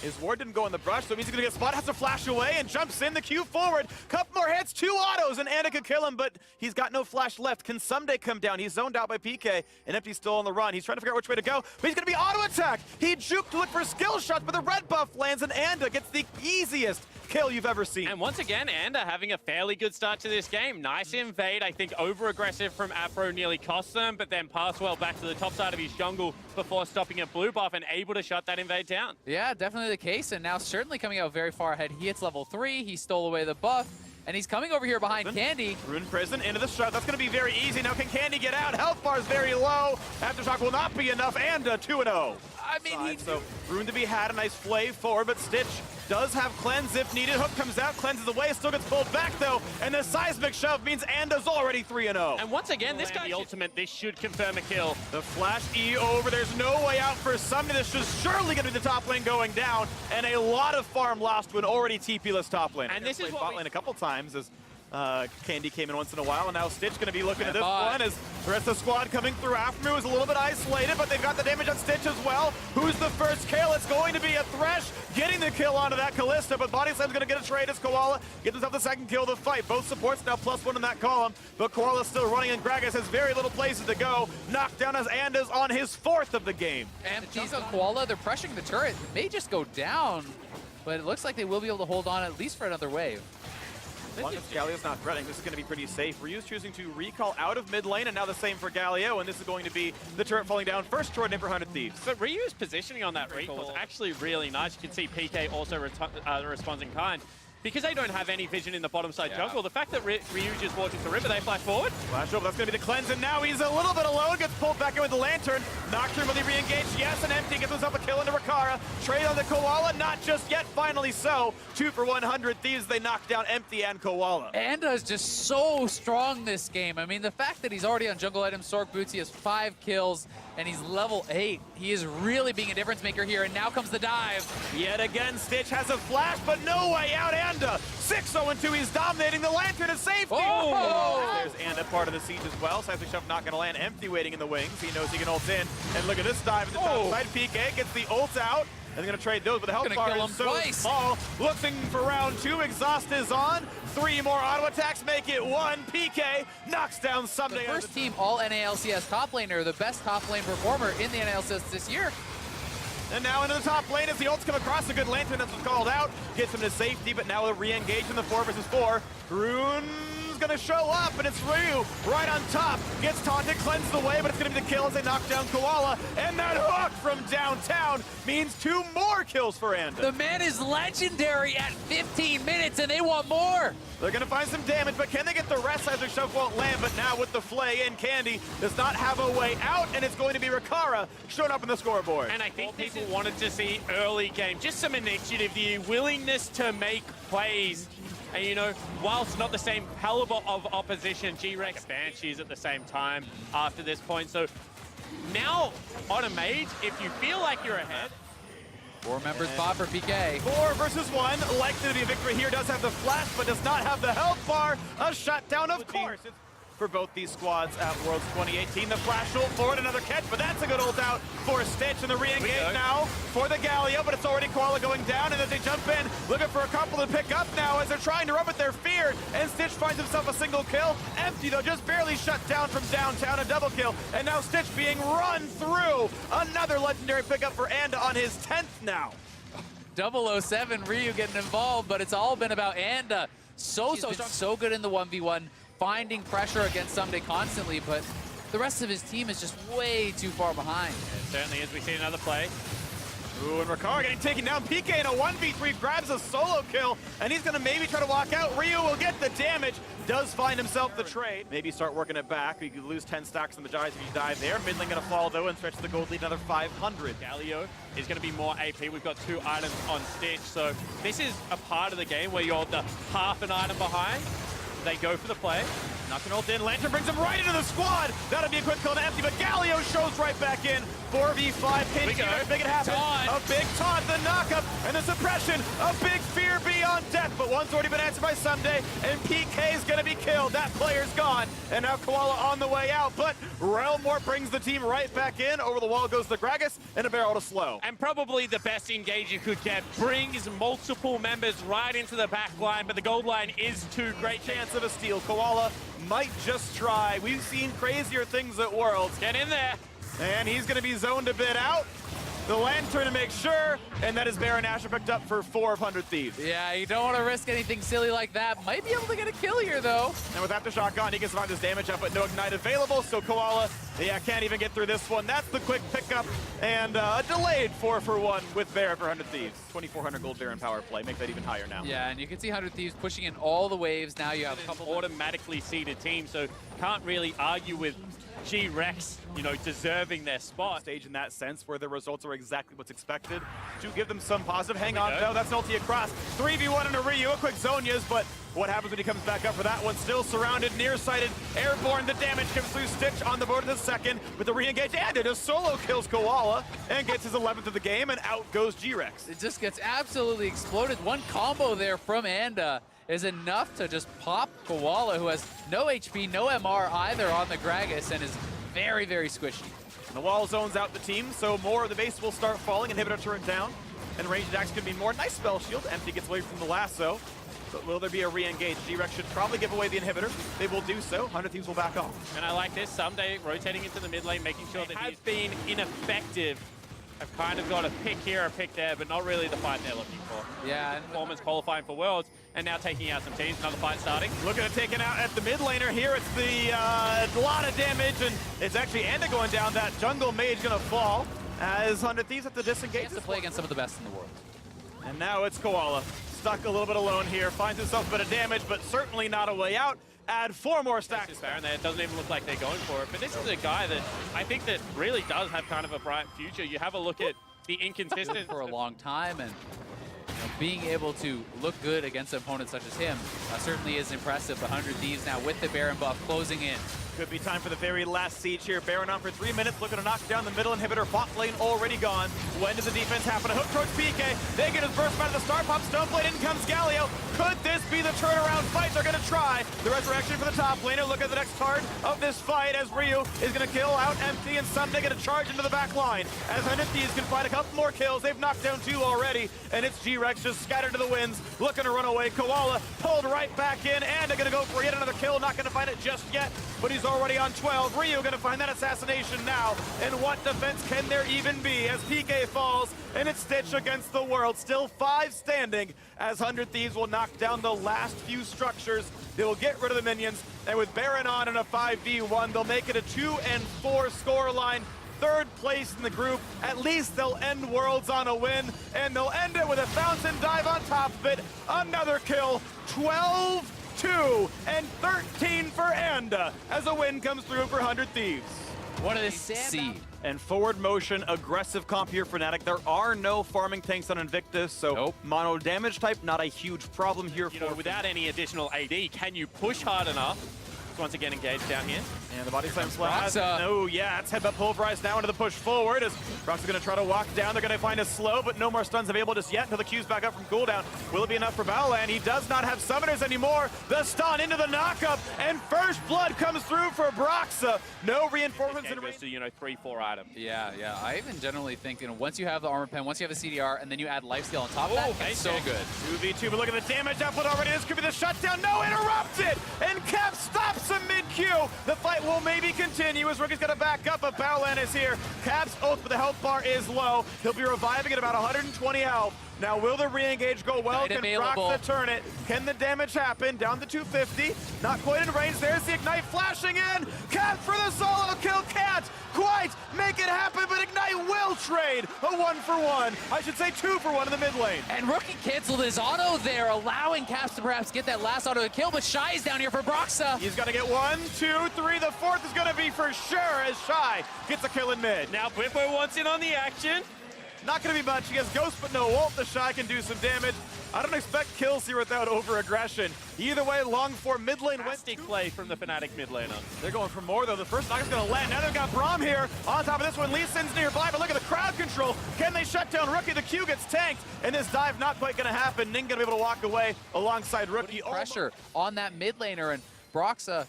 His ward didn't go in the brush, so it means he's gonna get spot, has to flash away and jumps in the queue forward. Couple more hits, 2 autos, and Anna could kill him, but he's got no flash left. Can Someday come down? He's zoned out by PK, and Empty's still on the run. He's trying to figure out which way to go, but he's gonna be auto attacked. He juked to look for skill shots, but the red buff lands, and Anda gets the easiest kill you've ever seen. And once again, Anda having a fairly good start to this game. Nice invade. I think over-aggressive from Afro nearly cost them, but then pass well back to the top side of his jungle before stopping a blue buff and able to shut that invade down. Yeah, definitely the case, and now certainly coming out very far ahead. He hits level 3, he stole away the buff, and he's coming over here behind Candy. Rune Prison into the shot. That's going to be very easy. Now can Candy get out? Health bar is very low. Aftershock will not be enough, and 2-0. I mean, So Rune to be had, a nice flay forward, but Stitch does have cleanse if needed. Hook comes out, cleanses away, still gets pulled back though, and the seismic shove means Anda's already 3-0. And once again, this guy the ultimate, this should confirm a kill. The flash E over, there's no way out for Sumner. This is surely going to be the top lane going down, and a lot of farm lost to an already TP-less top lane. And this is what bot lane a couple times as Candy came in once in a while, and now Stitch going to be looking at this one as the rest of the squad coming through. Aftermoo is a little bit isolated, but they've got the damage on Stitch as well. Who's the first kill? It's going to be a Thresh getting the kill onto that Kalista, but Body Slam's going to get a trade as Koala gets himself the second kill of the fight. Both supports now +1 in that column, but Koala's still running, and Gragas has very little places to go. Knocked down as Anda's on his 4th of the game. and he's on Koala, they're pressuring the turret. It may just go down, but it looks like they will be able to hold on at least for another wave. As long as Galio's not threatening, this is going to be pretty safe. Ryu's choosing to recall out of mid lane, and now the same for Galio, and this is going to be the turret falling down first toward Nipper 100 Thieves. But Ryu's positioning on that recall is actually really nice. You can see PK also responds in kind. Because they don't have any vision in the bottom side jungle, the fact that Ryu just walks into the river, they flash forward. Flash over, that's going to be the cleanse, and now he's a little bit alone, gets pulled back in with the Lantern. Nocturne, will he re-engage? Yes, and Empty gets himself a kill into Rakara. Trade on the Koala, not just yet, finally so. 2 for 100 Thieves, they knock down Empty and Koala. Anda is just so strong this game. I mean, the fact that he's already on jungle item, Sork Boots, he has 5 kills, and he's level 8. He is really being a difference maker here, and now comes the dive. Yet again, Stitch has a flash, but no way out. Anda 6-0-2. He's dominating the Lantern to safety. Oh! There's Anda part of the siege as well. Seismic Shove not going to land. Empty waiting in the wings. He knows he can ult in. And look at this dive at the top side. PK gets the ult out. And they're going to trade those, but the health bar is so small. Looking for round 2. Exhaust is on. 3 more auto attacks make it 1. PK knocks down Someday. The first team all NALCS top laner, the best top lane performer in the NALCS this year. And now into the top lane as the ults come across. A good Lantern that's called out. Gets him to safety, but now they're re-engaged in the 4 versus 4. Rune's gonna show up, and it's Ryu right on top. Gets taunted, cleanses away, but it's gonna be the kill as they knock down Koala. And that hook from downtown means 2 more kills for Anda. The man is legendary at 15 minutes, and they want more. They're gonna find some damage, but can they get the rest? Seismic Shove won't land, but now with the flay in, Candy does not have a way out, and it's going to be Rakara showing up in the scoreboard. And I think people wanted to see early game, just some initiative, the willingness to make plays. And you know, whilst not the same caliber of opposition, G-Rex Banshees at the same time after this point. So now on a mage, if you feel like you're ahead, 4 members bot for PK. 4 versus 1, likely to be a victory here. Does have the flash, but does not have the health bar. A shutdown, of course. For both these squads at Worlds 2018. The flash ult forward, another catch, but that's a good ult out for Stitch, and the re-engage now for the Galio, but it's already Koala going down, and as they jump in, looking for a couple to pick up now as they're trying to run with their fear, and Stitch finds himself a single kill. Empty, though, just barely shut down from downtown, a double kill, and now Stitch being run through. Another legendary pickup for Anda on his 10th now. 007, Ryu getting involved, but it's all been about Anda. So strong, so good in the 1v1. Finding pressure against Someday constantly, but the rest of his team is just way too far behind. it certainly is. We see another play. Ooh, and Rakara getting taken down. PK in a 1v3 grabs a solo kill, and he's gonna maybe try to walk out. Ryu will get the damage, does find himself the trade. Maybe start working it back. You could lose 10 stacks in the Giants if you dive there. Mid lane gonna fall though and stretch the gold lead another 500. Galio is going to be more AP. We've got 2 items on Stitch, so this is a part of the game where you're the half an item behind. They go for the play. Knocking ult in, Lantern brings him right into the squad. That'll be a quick kill to Empty, but Galio shows right back in. 4v5, can G-Rex make it happen? Taunt. A big taunt, the knockup, and the suppression. A big fear beyond death, but one's already been answered by Someday, and PK's gonna be killed. That player's gone, and now Koala on the way out, but Relmort brings the team right back in. Over the wall goes the Gragas, and a barrel to slow. And probably the best engage you could get. Brings multiple members right into the back line, but the gold line is too great. Chance of a steal. Koala might just try. We've seen crazier things at Worlds. Get in there. And he's going to be zoned a bit out. The Lantern to make sure, and that is Baron Asher picked up for 4 of 100 Thieves. Yeah, you don't want to risk anything silly like that. Might be able to get a kill here, though. And with Aftershock gone, he can survive this damage up, but no Ignite available, so Koala, yeah, can't even get through this one. That's the quick pickup, and a delayed 4 for 1 with Baron for 100 Thieves. 2,400 gold Baron power play, make that even higher now. Yeah, and you can see 100 Thieves pushing in all the waves. Now you have a couple automatically seeded team, so can't really argue with G-Rex, you know, deserving their spot. Stage in that sense where the results are exactly what's expected to give them some positive. Hang on, though, that's an ulti across. 3v1 in a Ryu, a quick Zonias, but what happens when he comes back up for that one? Still surrounded, nearsighted, airborne. The damage comes through. Stitch on the board in the second with the re-engage, and it just solo kills Koala and gets his 11th of the game, and out goes G-Rex. It just gets absolutely exploded. One combo there from Anda is enough to just pop Koala, who has no HP, no MR either on the Gragas, and is very, very squishy. And the wall zones out the team, so more of the base will start falling. Inhibitor turned down, and ranged attacks can be more. Nice spell shield. Empty gets away from the lasso. But will there be a re-engage? G-Rex should probably give away the inhibitor. They will do so. 100 Thieves will back off. And I like this. Someday rotating into the mid lane, making sure that he's been ineffective. I've kind of got a pick here, a pick there, but not really the fight they're looking for. Yeah, and Performance qualifying for Worlds, and now taking out some teams. Another fight starting. Looking at taking out at the mid laner here. It's the lot of damage, and it's actually Anda going down. That jungle mage gonna fall as 100 Thieves have to disengage. Chance to play against some of the best in the world. And now it's Koala. Stuck a little bit alone here. Finds himself a bit of damage, but certainly not a way out. Add 4 more stacks. Baron there. It doesn't even look like they're going for it. But this is a guy that I think that really does have kind of a bright future. You have a look at the inconsistency for a long time, and being able to look good against opponents such as him certainly is impressive. 100 Thieves now with the Baron buff closing in. Could be time for the very last siege here. Baron on for 3 minutes, looking to knock down the middle inhibitor. Bot lane already gone. When does the defense happen? A hook towards PK. They get his burst out of the star pop. Stoneblade, in comes Galio. Could this be the turnaround fight? They're going to try. The resurrection for the top laner. Look at the next card of this fight as Ryu is going to kill out Empty, and Someday going to charge into the back line. As 100 Thieves can find a couple more kills. They've knocked down 2 already, and it's G-Rex just scattered to the winds, looking to run away. Koala pulled right back in, and they're going to go for yet another kill. Not going to find it just yet, but he's already on 12. Ryu going to find that assassination now, and what defense can there even be as PK falls, and it's Stitch against the world. Still 5 standing as 100 Thieves will knock down the last few structures. They will get rid of the minions, and with Baron on in a 5v1, they'll make it a 2-4 score line. 3rd place in the group. At least they'll end Worlds on a win, and they'll end it with a fountain dive on top of it. Another kill, 12-2 and 13 for Anda as a win comes through for 100 Thieves. What do they see? And forward motion, aggressive comp here for Fnatic. There are no farming tanks on Invictus, so mono damage type, not a huge problem here. You know, without any additional AD, can you push hard enough? Once again engaged down here. And the body slam slash. Broxa. No, yeah, it's headbutt pulverized now into the push forward as Broxa's going to try to walk down. They're going to find a slow, but no more stuns available just yet until the Q's back up from cooldown. Will it be enough for Battleland? He does not have summoners anymore. The stun into the knockup, and first blood comes through for Broxa. No reinforcements in range. To, you know, 3-4 items. Yeah. I even generally think, once you have the armor pen, once you have a CDR, and then you add lifesteal on top of that, it's so good. 2v2, but look at the damage output already. This could be the shutdown. No, interrupted! And Cap stops him mid-Q. The fight will maybe continue as Rookie's got to back up, but Battleland is here. Cap's oath, but the health bar is low. He'll be reviving at about 120 health. Now, will the re-engage go well? Can Broxa turn it? Can the damage happen? Down to 250. Not quite in range. There's the Ignite flashing in. Cat for the solo kill. Cat quite make it happen, but Ignite will trade a 1-for-1. I should say 2-for-1 in the mid lane. And Rookie canceled his auto there, allowing Caps to perhaps get that last auto to kill, but Shy is down here for Broxa. He's going to get 1, 2, 3. The 4th is going to be for sure as Shy gets a kill in mid. Now Bwippo wants in on the action. Not going to be much. He has Ghost, but no ult. The Shy can do some damage. I don't expect kills here without over-aggression. Either way, long for mid lane. Fantastic play from the Fnatic mid laner. They're going for more, though. The first knock is going to land. Now they've got Braum here. On top of this one, Lee Sin's nearby, but look at the crowd control. Can they shut down Rookie? The Q gets tanked, and this dive not quite going to happen. Ning going to be able to walk away alongside Rookie. Pressure on that mid laner, and Broxa,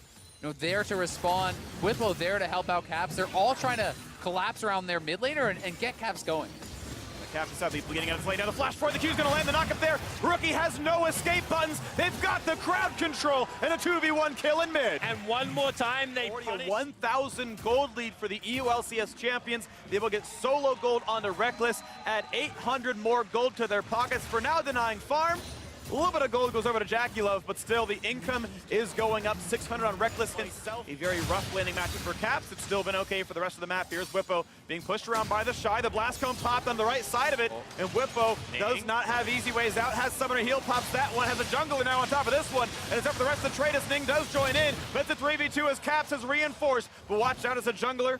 there to respond. Whippo there to help out Caps. They're all trying to collapse around their mid laner and get Caps going. Captain Sadly beginning out of his lane. Now the flash forward, the Q's gonna land, the knock up there. Rookie has no escape buttons. They've got the crowd control and a 2v1 kill in mid. And one more time, they Already punish. a 1,000 gold lead for the EU LCS champions. They will get solo gold onto Reckless, add 800 more gold to their pockets for now denying farm. A little bit of gold goes over to Jackie Love, but still the income is going up. 600 on Reckless himself. A very rough landing matchup for Caps. It's still been okay for the rest of the map. Here's Whippo being pushed around by the Shy. The Blast Cone popped on the right side of it, and Whippo does not have easy ways out. Has Summoner Heal, pops that one. Has a Jungler now on top of this one, and it's up for the rest of the trade as Ning does join in. But it's a 3v2 as Caps is reinforced. But watch out as a Jungler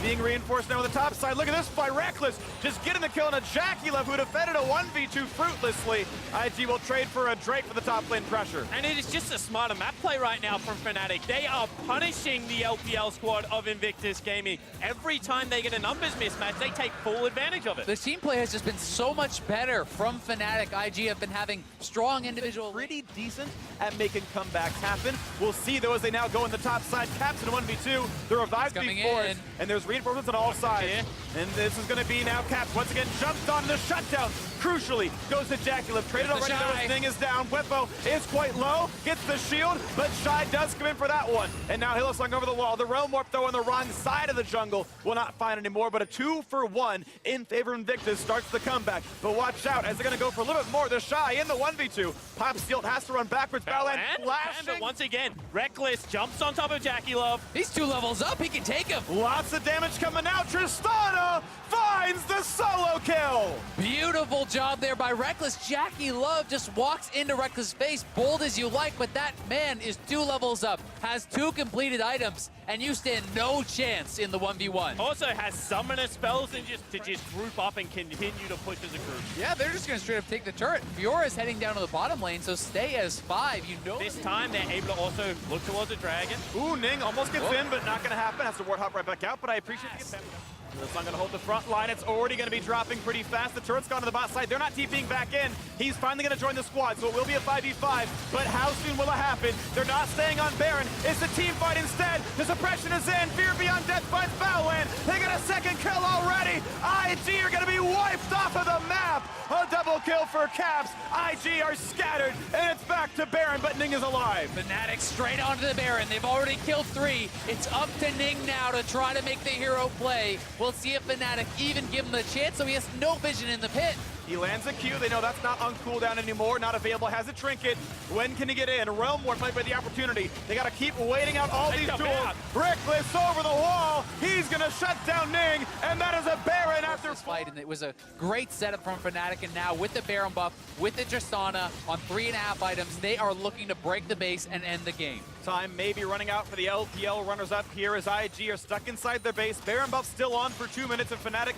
being reinforced now on the top side. Look at this by Reckless, just getting the kill on a Jackie Love who defended a 1v2 fruitlessly. IG will trade for a Drake for the top lane pressure. And it is just a smarter map play right now from Fnatic. They are punishing the LPL squad of Invictus Gaming. Every time they get a numbers mismatch, they take full advantage of it. The team play has just been so much better from Fnatic. IG have been having strong individual. Pretty decent at making comebacks happen. We'll see though as they now go in the top side. Caps in 1v2. The revives being forced, and there's reinforcements on all sides. And this is going to be now Caps once again jumped on the shutdown. Crucially, goes to Jackie Love. Traded already, though his thing is down. Whippo is quite low, gets the shield, but Shy does come in for that one. And now Hillsong over the wall. The Realm Warp, though, on the wrong side of the jungle will not find anymore, but a 2-for-1 in favor of Invictus starts the comeback. But watch out, as they're going to go for a little bit more. The Shy in the 1v2. Pop Steel has to run backwards. Battleland flashing. But once again, Reckless jumps on top of Jackie Love. He's 2 levels up, he can take him. Lots of damage coming out. Tristana finds the solo kill. Beautiful job there by Reckless. Jackie Love just walks into Reckless' face, bold as you like, but that man is 2 levels up, has 2 completed items, and you stand no chance in the 1v1. Also has summoner spells and just group up and continue to push as a group. Yeah, they're just gonna straight up take the turret. Fiora's heading down to the bottom lane, so stay as 5. You know This time they're able to also look towards the dragon. Ooh, Ning almost gets in, but not going to happen. Has to ward hop right back out, but I appreciate the attempt. It's not going to hold the front line. It's already going to be dropping pretty fast. The turret's gone to the bot side. They're not TPing back in. He's finally going to join the squad, so it will be a 5v5. But how soon will it happen? They're not staying on Baron. It's a team fight instead. The suppression is in. Fear Beyond Death finds Battleland. They got a second kill already. IG are going to be wiped off of the map. A double kill for Caps. IG are scattered, and it's back to Baron, but Ning is alive. Fnatic straight onto the Baron. They've already killed 3. It's up to Ning now to try to make the hero play. We'll see if Fnatic even give him the chance, so he has no vision in the pit. He lands a Q. They know that's not on cooldown anymore, not available, has a trinket. When can he get in? Realm Warp might be the opportunity. They got to keep waiting out all these duels. Reckless over the wall. He's going to shut down Ning, and that is a Baron after This fight, and it was a great setup from Fnatic, and now with the Baron buff, with the Tristana on 3.5 items, they are looking to break the base and end the game. Time may be running out for the LPL runners-up here as IG are stuck inside their base. Baron buff still on for 2 minutes, and Fnatic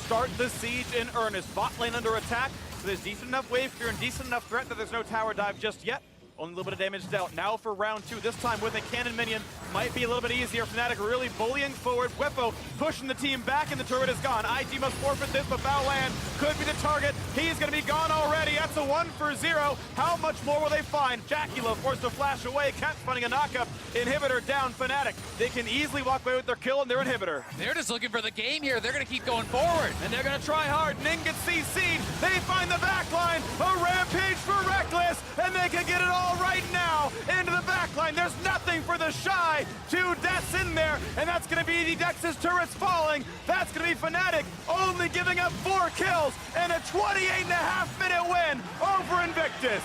start the siege in earnest. Bot lane under attack, so there's decent enough wave clear and decent enough threat that there's no tower dive just yet. Only a little bit of damage dealt. Now for round 2, this time with a cannon minion, might be a little bit easier. Fnatic really bullying forward. Whippo pushing the team back, and the turret is gone. IG must forfeit this, but Battleland could be the target. He's going to be gone already. That's a 1-for-0. How much more will they find? Jackie Love forced to flash away. Caps finding a knockup. Inhibitor down. Fnatic. They can easily walk away with their kill and their inhibitor. They're just looking for the game here. They're going to keep going forward. And they're going to try hard. Ning gets CC'd. They find the backline. A rampage for Reckless, and they can get it all right now into the backline. There's nothing for the Shy. 2 deaths in there, and that's going to be the Dex's turrets falling. That's going to be Fnatic only giving up 4 kills and a 28.5-minute win over Invictus.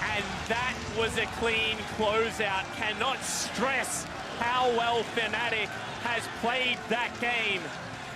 And that was a clean closeout. Cannot stress how well Fnatic has played that game.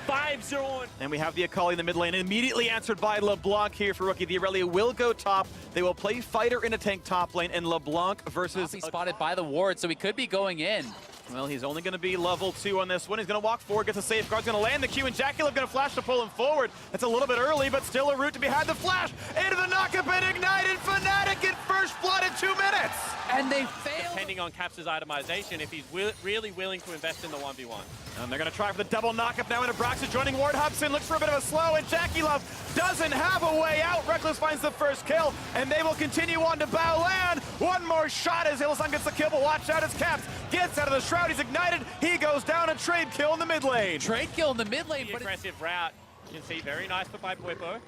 5-0. And we have the Akali in the mid lane, immediately answered by LeBlanc here for Rookie. The Aurelia will go top. They will play fighter in a tank top lane, and LeBlanc versus... He's spotted by the ward, so he could be going in. Well, he's only going to be level 2 on this one. He's going to walk forward, gets a safeguard, he's going to land the Q, and Jackulov going to flash to pull him forward. That's a little bit early, but still a route to be had. The flash into the knockup and ignited. Fnatic get first blood in 2 minutes. And they fail. Depending on Caps' itemization, if he's really willing to invest in the 1v1. And they're going to try for the double knockup now into Broxah joining Ward. Hubson looks for a bit of a slow, and Jackulov doesn't have a way out. Reckless finds the first kill, and they will continue on to Baolan. One more shot as Hillsong gets the kill, but watch out as Caps gets out of the shroud. He's ignited. He goes down. A trade kill in the mid lane. Trade kill in the mid lane, The but aggressive route, you can see, very nice by Bwipo.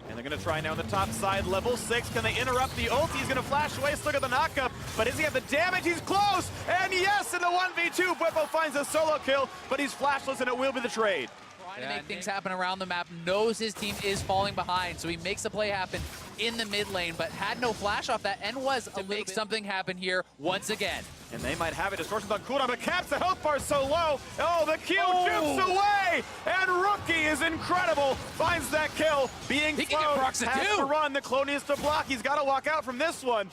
And they're going to try now on the top side, level 6. Can they interrupt the ult? He's going to flash away, still got the knockup. But does he have the damage? He's close! And yes, in the 1v2, Bwipo finds a solo kill, but he's flashless, and it will be the trade. Trying to make things happen around the map, knows his team is falling behind, so he makes the play happen in the mid lane, but had no flash off that and was to make something happen here once again. And they might have it. Distortion's on cooldown, but Caps, the health bar so low. Oh, the Q jukes away! And Rookie is incredible. Finds that kill. Being He can slowed, get Broxah has too. to run. The clone needs to block. He's got to walk out from this one.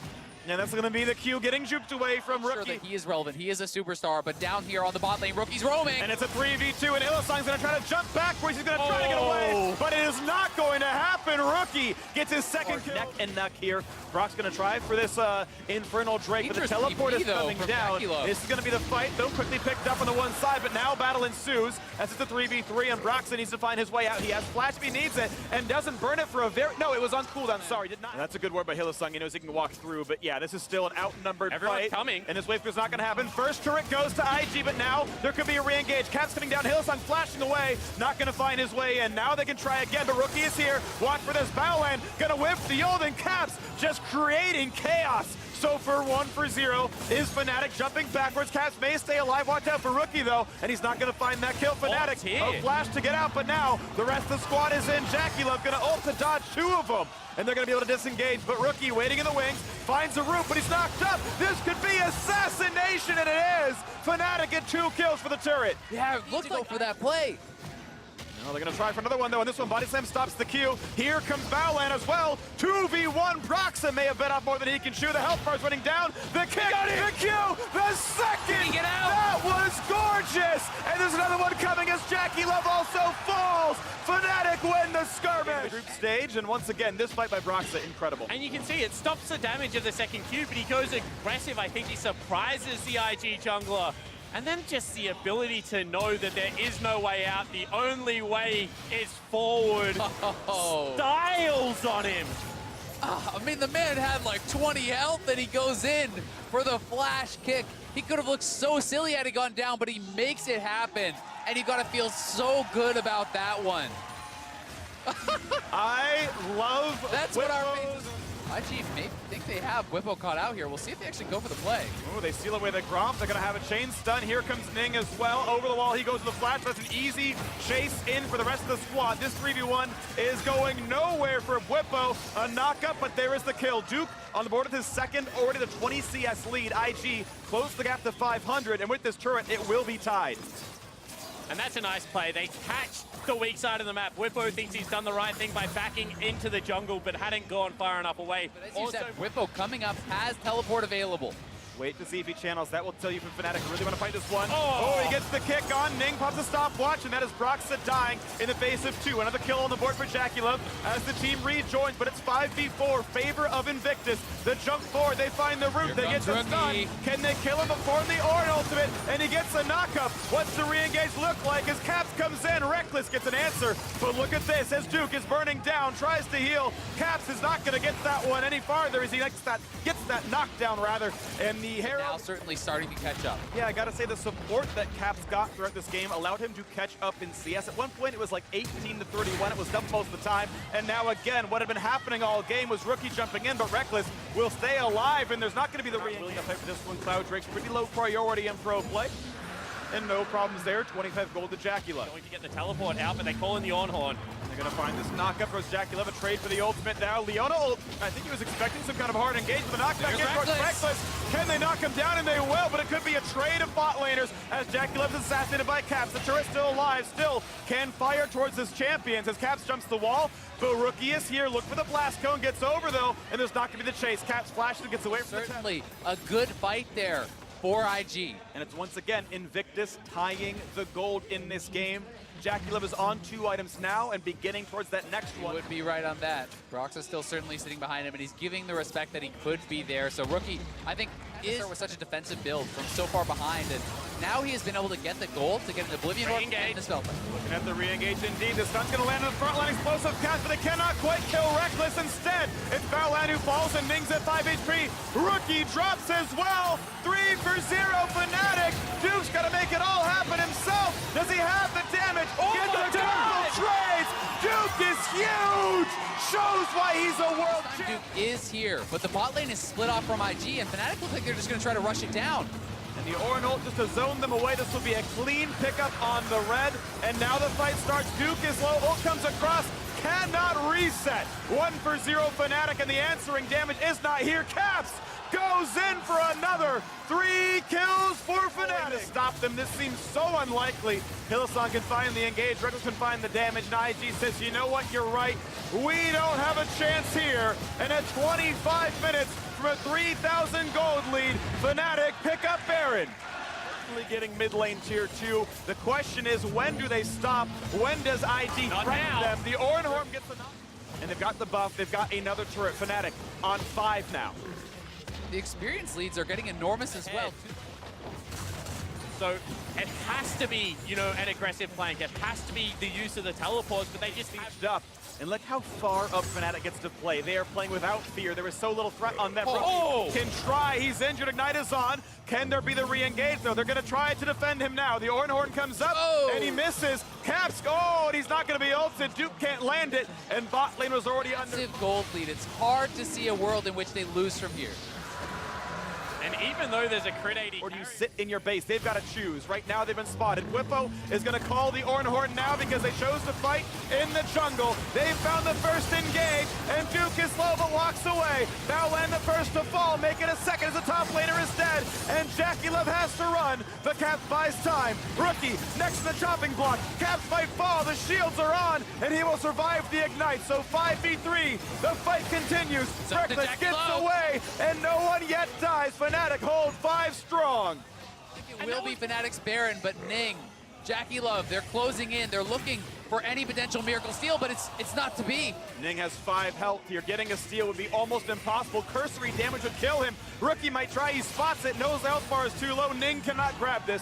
And that's going to be the Q getting juked away from Sure Rookie. that he is relevant. He is a superstar, but down here on the bot lane, Rookie's roaming. And it's a 3v2, and Illusong's going to try to jump backwards. He's going to try to get away, but it is not going to happen. Rookie gets his second kill. Neck and neck here. Brock's going to try for this Infernal Drake, but the Dangerous teleport PP is though, coming from down. Jackulov. This is going to be the fight, though quickly picked up on the one side, but now battle ensues as it's a 3v3, and Broxah needs to find his way out. He has flash if he needs it, and doesn't burn it for a very... No, it was on cooldown, sorry, did not. And that's a good word by Hillsong. He knows he can walk through, but yeah, this is still an outnumbered Everyone's fight. coming. And this wave is not going to happen. First turret goes to IG, but now there could be a re-engage. Caps coming down, Hillsong flashing away, not going to find his way in. Now they can try again, but Rookie is here. Watch for this Baolan, going to whip the ult, and Caps just creating chaos. So for 1-0 is Fnatic jumping backwards. Caps may stay alive. Watch out for Rookie, though, and he's not going to find that kill. Fnatic, a flash to get out, but now the rest of the squad is in. Jackulov going to ult to dodge 2 of them, and they're going to be able to disengage, but Rookie waiting in the wings, finds a root, but he's knocked up. This could be assassination, and it is. Fnatic get 2 kills for the turret. yeah, it looked like for that play. No, they're going to try for another one, though, and this one, Body Slam stops the Q. Here comes Baolan as well. 2v1. Broxah may have bit off more than he can chew. The health bar's running down. The kick, the Q, the second. Get out. That was gorgeous. And there's another one coming as Jackulov also falls. Fnatic win the skirmish. The group stage, and once again, this fight by Broxah, incredible. And you can see it stops the damage of the second Q, but he goes aggressive. I think he surprises the IG jungler. And then just the ability to know that there is no way out. The only way is forward. Styles on him. I mean, the man had like 20 health and he goes in for the flash kick. He could have looked so silly had he gone down, but he makes it happen. And you gotta feel so good about that one. I love That's what our faces are. IG may think they have Bwipo caught out here. We'll see if they actually go for the play. Oh, they seal away the Gromp. They're going to have a chain stun. Here comes Ning as well. Over the wall, he goes to the flash. That's an easy chase in for the rest of the squad. This 3v1 is going nowhere for Bwipo. A knockup, but there is the kill. Duke on the board with his second, already the 20 CS lead. IG close the gap to 500, and with this turret, it will be tied. And that's a nice play. They catch the weak side of the map. Bwipo thinks he's done the right thing by backing into the jungle, but hadn't gone far enough away. But as you said, Bwipo coming up has teleport available. Wait to see if he channels. That will tell you if Fnatic really want to fight this one. Oh, he gets the kick on. Ning pops a stopwatch, and that is Broxah dying in the face of 2. Another kill on the board for Jackulov as the team rejoins, but it's 5v4, favor of Invictus. The jump forward, they find the root, they get the stun. Can they kill him before the Ornn ultimate? And he gets a knockup. What's the re-engage look like as Caps comes in? Reckless gets an answer, but look at this as Duke is burning down, tries to heal. Caps is not going to get that one any farther as he gets that knockdown rather, and the Herald Now certainly starting to catch up. yeah, I gotta say the support that Caps got throughout this game allowed him to catch up in CS. At one point it was like 18-31, it was done most of the time, and now again, what had been happening all game was Rookie jumping in, but Reckless will stay alive, and there's not gonna be the really enough for this one. Cloud Drake's pretty low priority in pro play, and no problems there. 25 gold to Jackulov. Going to get the teleport out, but they call in the Ornn. They're gonna find this knockup for Jackulov, a trade for the ultimate now. Leona ult, I think he was expecting some kind of hard engagement. The knockback in towards Reckless. Can they knock him down? And they will, but it could be a trade of bot laners as Jackulov's assassinated by Caps. The turret's still alive, still can fire towards his champions as Caps jumps the wall. But Rookie is here, look for the blast cone, gets over though, and there's not gonna be the chase. Caps flashes and gets away from Certainly a good fight there for IG. And it's once again Invictus tying the gold in this game. JackeyLove is on 2 items now and beginning towards that next one. Would be right on that. Brox is still certainly sitting behind him, and he's giving the respect that he could be there. So Rookie, I think, is with such a defensive build from so far behind, and now he has been able to get the gold to get an Oblivion Orb in this spell. Looking at the re-engage indeed. The stun's going to land on the front line. Explosive cast, but it cannot quite kill Reckless. Instead, it's Baolan who falls and Ning's at 5 HP. Rookie drops as well. 3 for 0 Fnatic. Duke's got to make it all happen himself. Does he have the damage? Get the double trades. Duke is huge. Shows why he's a world champion. Duke is here, but the bot lane is split off from IG, and Fnatic look like they're just going to try to rush it down. And the Orin ult just to zone them away. This will be a clean pickup on the red. And now the fight starts. Duke is low. Ult comes across. Cannot reset. 1 for 0 Fnatic, and the answering damage is not here. Caps goes in for another 3 kills for Fnatic. To stop them, this seems so unlikely. Hillsong can find the engage, Reckless can find the damage, and IG says, you know what, you're right. We don't have a chance here. And at 25 minutes from a 3,000 gold lead, Fnatic pick up Baron. Getting mid lane tier 2. The question is, when do they stop? When does IG threaten them? The Orin Horn gets the knock. And they've got the buff. They've got another turret. Fnatic on 5 now. The experience leads are getting enormous as well. So it has to be, you know, an aggressive flank. It has to be the use of the teleports, but they just Patched up. And look how far up Fnatic gets to play. They are playing without fear. There is so little threat on them. Oh! Can try. He's injured. Ignite is on. Can there be the re-engage, though? They're going to try to defend him now. The Orin Horn comes up, and he misses. Caps, and he's not going to be ulted. Duke can't land it, and bot lane was already under. Gold lead. It's hard to see a world in which they lose from here. And even though there's a crit 80, or do you sit in your base? They've got to choose. Right now, they've been spotted. Whippo is going to call the Orin Horn now because they chose to fight in the jungle. They found the first engage, and Duke is slow but walks away. Baolan the first to fall, make it a second as the top laner is dead, and JackeyLove has to run, but Caps buys time. Rookie next to the chopping block. Caps might fall, the shields are on, and he will survive the ignite. So 5v3, the fight continues. Reckless gets away, and no one yet dies. Fnatic hold 5 strong. It will be Fnatic's Baron, but Ning, JackeyLove, they're closing in. They're looking for any potential miracle steal, but it's not to be. Ning has 5 health here. Getting a steal would be almost impossible. Cursory damage would kill him. Rookie might try. He spots it. Knows the health bar is too low. Ning cannot grab this.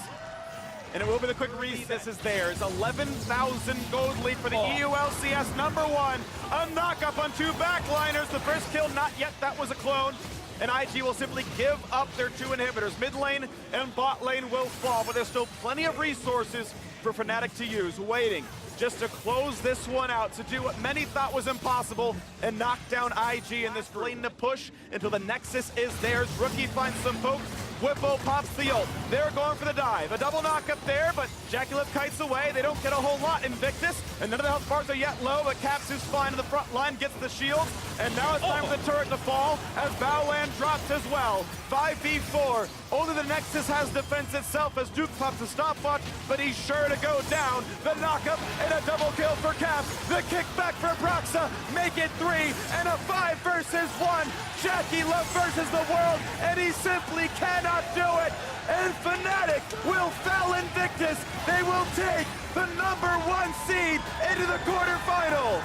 And it will be the quick reset. This is theirs. 11,000 gold lead for the EULCS #1. A knock-up on 2 backliners. The first kill, not yet. That was a clone. And IG will simply give up their 2 inhibitors. Mid lane and bot lane will fall, but there's still plenty of resources for Fnatic to use. Waiting just to close this one out, to do what many thought was impossible and knock down IG in this lane to push until the Nexus is theirs. Rookie finds some poke. Whippo pops the ult. They're going for the dive. A double knock up there, but JackeyLove kites away. They don't get a whole lot. Invictus, and none of the health bars are yet low, but Caps is fine in the front line, gets the shield, and now it's time for the turret to fall as Baolan drops as well. 5v4. Only the Nexus has defense itself as Duke pops a stopwatch, but he's sure to go down. The knockup and a double kill for Caps. The kickback for Broxa. Make it 3 and a 5 versus 1. JackeyLove versus the world, and he simply cannot do it. And Fnatic will fell Invictus. They will take the #1 seed into the quarterfinal.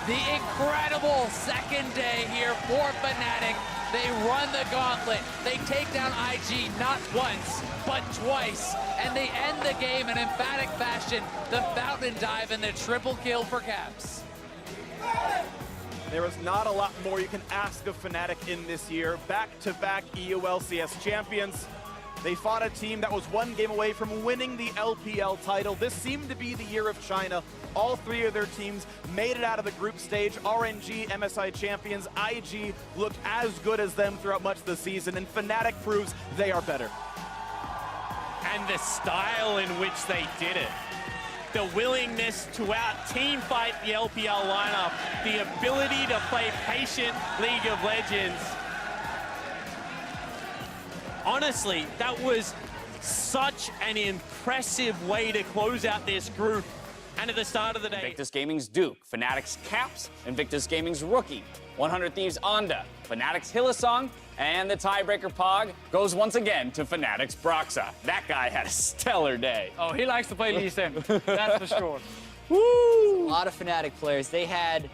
The incredible second day here for Fnatic. They run the gauntlet. They take down IG not once, but twice. And they end the game in emphatic fashion. The fountain dive and the triple kill for Caps. There is not a lot more you can ask of Fnatic in this year. Back-to-back EULCS champions. They fought a team that was 1 game away from winning the LPL title. This seemed to be the year of China. All 3 of their teams made it out of the group stage. RNG, MSI champions. IG looked as good as them throughout much of the season, and Fnatic proves they are better. and the style in which they did it. The willingness to out-team fight the LPL lineup, the ability to play patient League of Legends. Honestly, that was such an impressive way to close out this group. And at the start of the day, Invictus Gaming's Duke, Fnatic's Caps, Invictus Gaming's Rookie, 100 Thieves Onda, Fnatic's Hillsong, and the tiebreaker Pog goes once again to Fnatic's Broxa. That guy had a stellar day. Oh, he likes to play Lee Sin. That's for sure. Woo! A lot of Fnatic players. They had,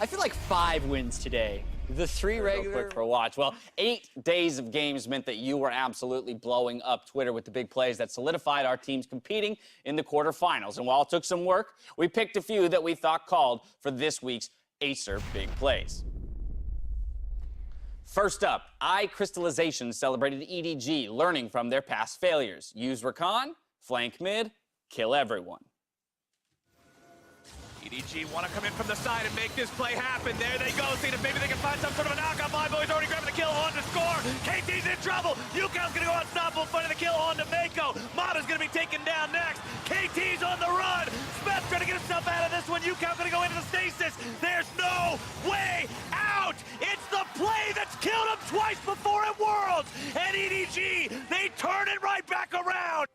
I feel like 5 wins today. The 3 regular. Quick for a watch. Well, 8 days of games meant that you were absolutely blowing up Twitter with the big plays that solidified our teams competing in the quarterfinals. And while it took some work, we picked a few that we thought called for this week's Acer Big Plays. First up, iCrystallization celebrated EDG, learning from their past failures. Use Rakan, flank mid, kill everyone. EDG want to come in from the side and make this play happen. There they go, seeing if maybe they can find some sort of a knockout. My boy's already grabbing the kill on to score. KT's in trouble. Yukao's going to go unstoppable, finding the kill on to Mako. Mata's going to be taken down next. KT's on the run. Smeth's trying to get himself out of this one. Yukao's going to go into the stasis. There's no way out. It's the play that's killed him twice before at Worlds. And EDG, they turn it right back around.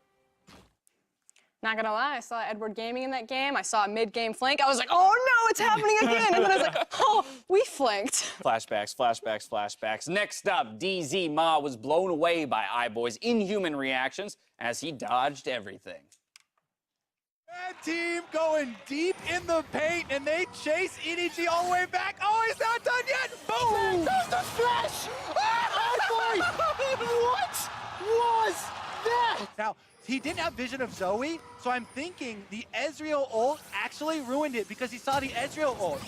Not gonna lie, I saw Edward Gaming in that game. I saw a mid-game flank. I was like, oh no, it's happening again. And then I was like, oh, we flanked. Flashbacks, flashbacks, flashbacks. Next up, DZ Ma was blown away by iBoy's inhuman reactions as he dodged everything. Red team going deep in the paint, and they chase EDG all the way back. Oh, he's not done yet. Boom! There's the flash! Oh boy! What was that? Now, he didn't have vision of Zoe, so I'm thinking the Ezreal ult actually ruined it because he saw the Ezreal ult.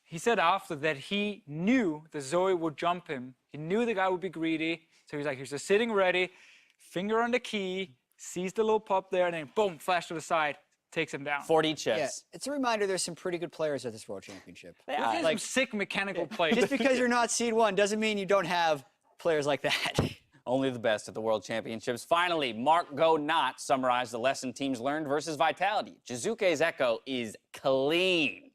He said after that he knew that Zoe would jump him. He knew the guy would be greedy. So he's like, he's just sitting ready, finger on the key, sees the little pop there, and then boom, flash to the side, takes him down. 40 chips. Yeah, it's a reminder there's some pretty good players at this World Championship. Yeah, like some sick mechanical plays. Just because you're not seed 1 doesn't mean you don't have players like that. Only the best at the World Championships. Finally, Mark Go Not summarized the lesson teams learned versus Vitality. Jizuke's Echo is clean.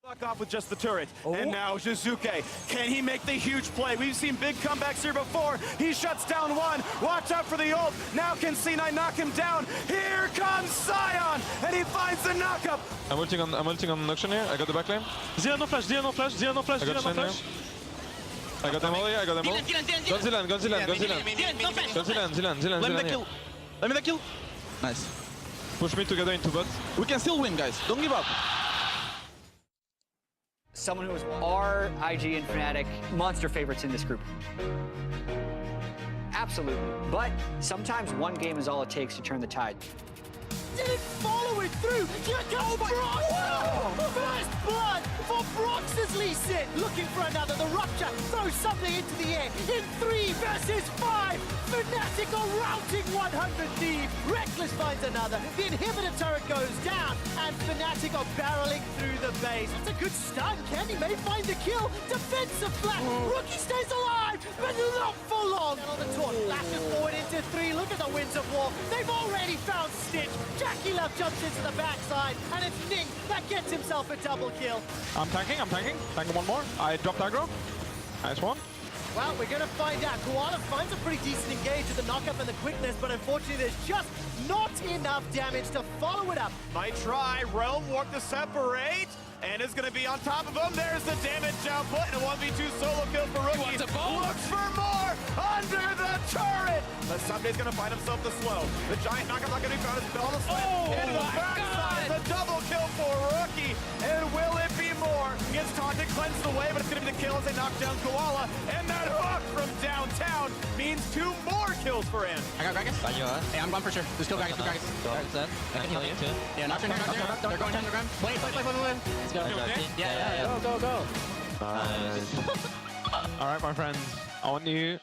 Block off with just the turret. And now Jizuke, can he make the huge play? We've seen big comebacks here before. He shuts down one. Watch out for the ult. Now can C9 knock him down. Here comes Sion, and he finds the knockup. I'm ulting on Noxian here. I got the back lane. Zero no flash, zero no flash, zero no flash, I got zero no Shen flash. here. I got them all here, I got them all. Go Zilan. Let me the kill. Let me the kill. Nice. Push me together into bot. We can still win, guys. Don't give up. Someone who is our IG and Fnatic monster favorites in this group. Absolutely. But sometimes one game is all it takes to turn the tide. Didn't follow it through. Here comes Brox. First blood for Brox's Lee Sin. Looking for another. The Rupture throws something into the air. In 3 versus 5. Fnatic are routing 100 Thieves. Reckless finds another. The inhibitor turret goes down. And Fnatic are barreling through the base. It's a good stun. Kenny may find the kill. Defensive flat. Rookie stays alive, but not for long. And on the torch, lashes forward into 3. Look at the Winds of War. They've already found Stitch. Jackie Love jumps into the backside, and it's Ning that gets himself a double kill. I'm tanking. Tanking one more. I dropped aggro. Nice one. Well, we're gonna find out. Koala finds a pretty decent engage with the knockup and the quickness, but unfortunately there's just not enough damage to follow it up. Might try. Realm Warp to separate. And is going to be on top of him. There's the damage output and a 1v2 solo kill for Rookie. Looks for more under the turret. But somebody's going to find himself the slow. The giant knockup not going to be found. It's on the slip. Into the backside. The double kill for Rookie. And will it be more? Gets taunted, cleansed away, but it's going to be the kill as they knock down Koala. And that hook from downtown means 2 more kills for him. I got Gragas. Hey, I'm going for sure. Just kill Gragas. I can heal you. Yeah, knock him. They're going down the ground. Wait. Go. Yeah. Go. All right, my friends. I want you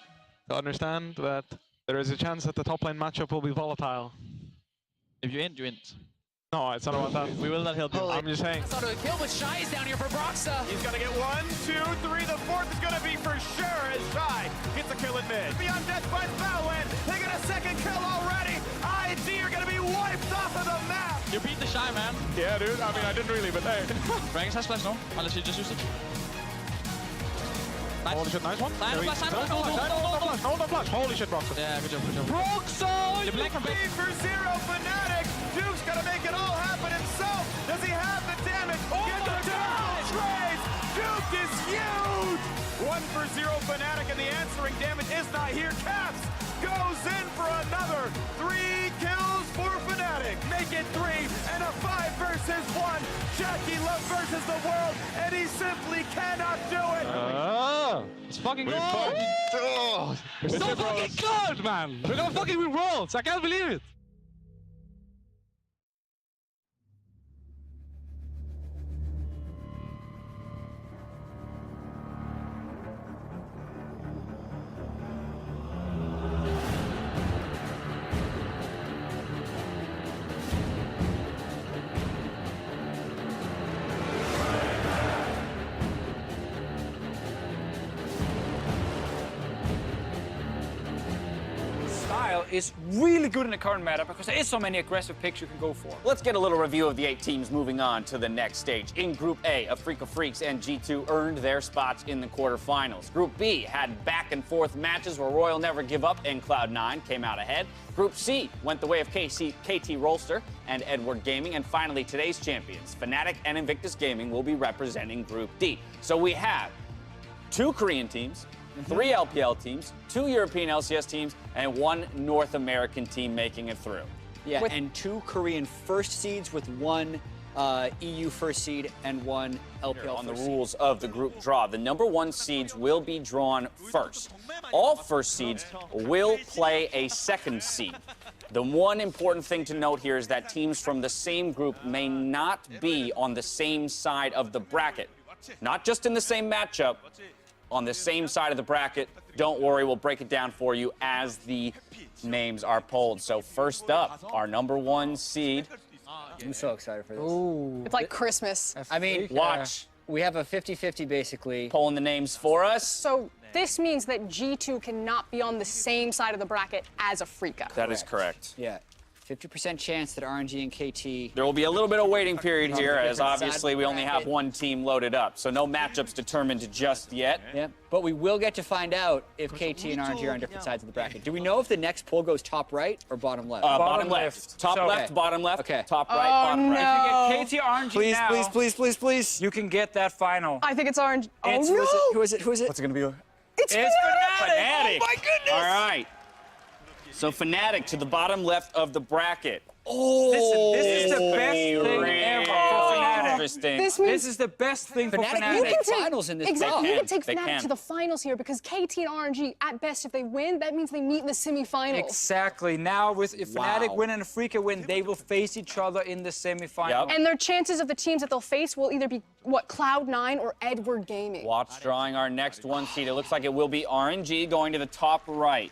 to understand that there is a chance that the top lane matchup will be volatile. If you int, you int. No, it's not about that. We will not help you. I'm just saying. It's not a kill, but Shy is down here for Broxa. He's going to get 1, 2, 3. The 4th is going to be for sure as Shy gets a kill in mid. Beyond Death by Foulwind. They got a 2nd kill already. ID are going to be wiped off of the map. You beat the Shy, man. Yeah, dude. I mean, I didn't really, but hey. Gragas has flash, no? Unless you just use it. Nice. Holy shit, nice one. Hold on flash. Holy shit, Broxa. Yeah, good job. Broxa! The black from B for 0 Fnatic. Duke's gonna make it all happen himself. Does he have the damage? Get the trades. Duke is huge. 1-for-0 Fnatic, and the answering damage is not here. Caps goes in for another 3 kills for Fnatic. Make it 3 and a 5 versus 1. Jackie Love versus the world, and he simply cannot do it. It's fucking good. We're so fucking good, man. We're gonna fucking win Worlds. I can't believe it. Style is really good in the current meta because there is so many aggressive picks you can go for. Let's get a little review of the 8 teams moving on to the next stage. In Group A, Afrika Freaks and G2 earned their spots in the quarterfinals. Group B had back-and-forth matches where Royal Never Give Up and Cloud9 came out ahead. Group C went the way of KT Rolster and Edward Gaming. And finally, today's champions, Fnatic and Invictus Gaming, will be representing Group D. So we have 2 Korean teams, 3 LPL teams, 2 European LCS teams, and 1 North American team making it through. Yeah, and 2 Korean first seeds with 1 EU first seed and 1 LPL On the first rules of the group draw, the number 1 seeds will be drawn first. All first seeds will play a second seed. The one important thing to note here is that teams from the same group may not be on the same side of the bracket. Not just in the same matchup, on the same side of the bracket. Don't worry, we'll break it down for you as the names are polled. So first up, our number 1 seed. I'm so excited for this. Ooh. It's like Christmas. I mean, Watch. We have a 50-50 basically. Polling the names for us. So this means that G2 cannot be on the same side of the bracket as Afrika. That is correct. Yeah. 50% chance that RNG and KT. There will be a little bit of waiting period here, as different obviously side we only have bracket. 1 team loaded up. So no matchups determined just yet. Yeah, but we will get to find out if KT and RNG are on different sides of the bracket. Do we know if the next poll goes top right or bottom left? Bottom left. Top So- left, bottom left. Okay. Top right, bottom right. If you get KT RNG Please, now, please, please, please, please. you can get that final. I think it's orange. Oh It's- no! Who is it? Who is it? What's it going to be? It's It's Fnatic! Fnatic. Oh my goodness! All right. So Fnatic to the bottom left of the bracket. Listen, this is the best thing Really ever for Fnatic. interesting. This means This is the best thing for Fnatic Fnatic. you can finals in this exactly. They You can. can take They Fnatic can. to the finals here because KT and RNG, at best, if they win, that means they meet in the semifinals. Exactly. Now, if Fnatic Wow. win and Afrika win, they will face each other in the semifinal. Yep. And their chances of the teams that they'll face will either be what, Cloud9 or Edward Gaming. Watch drawing our next 1 seed. It looks like it will be RNG going to the top right.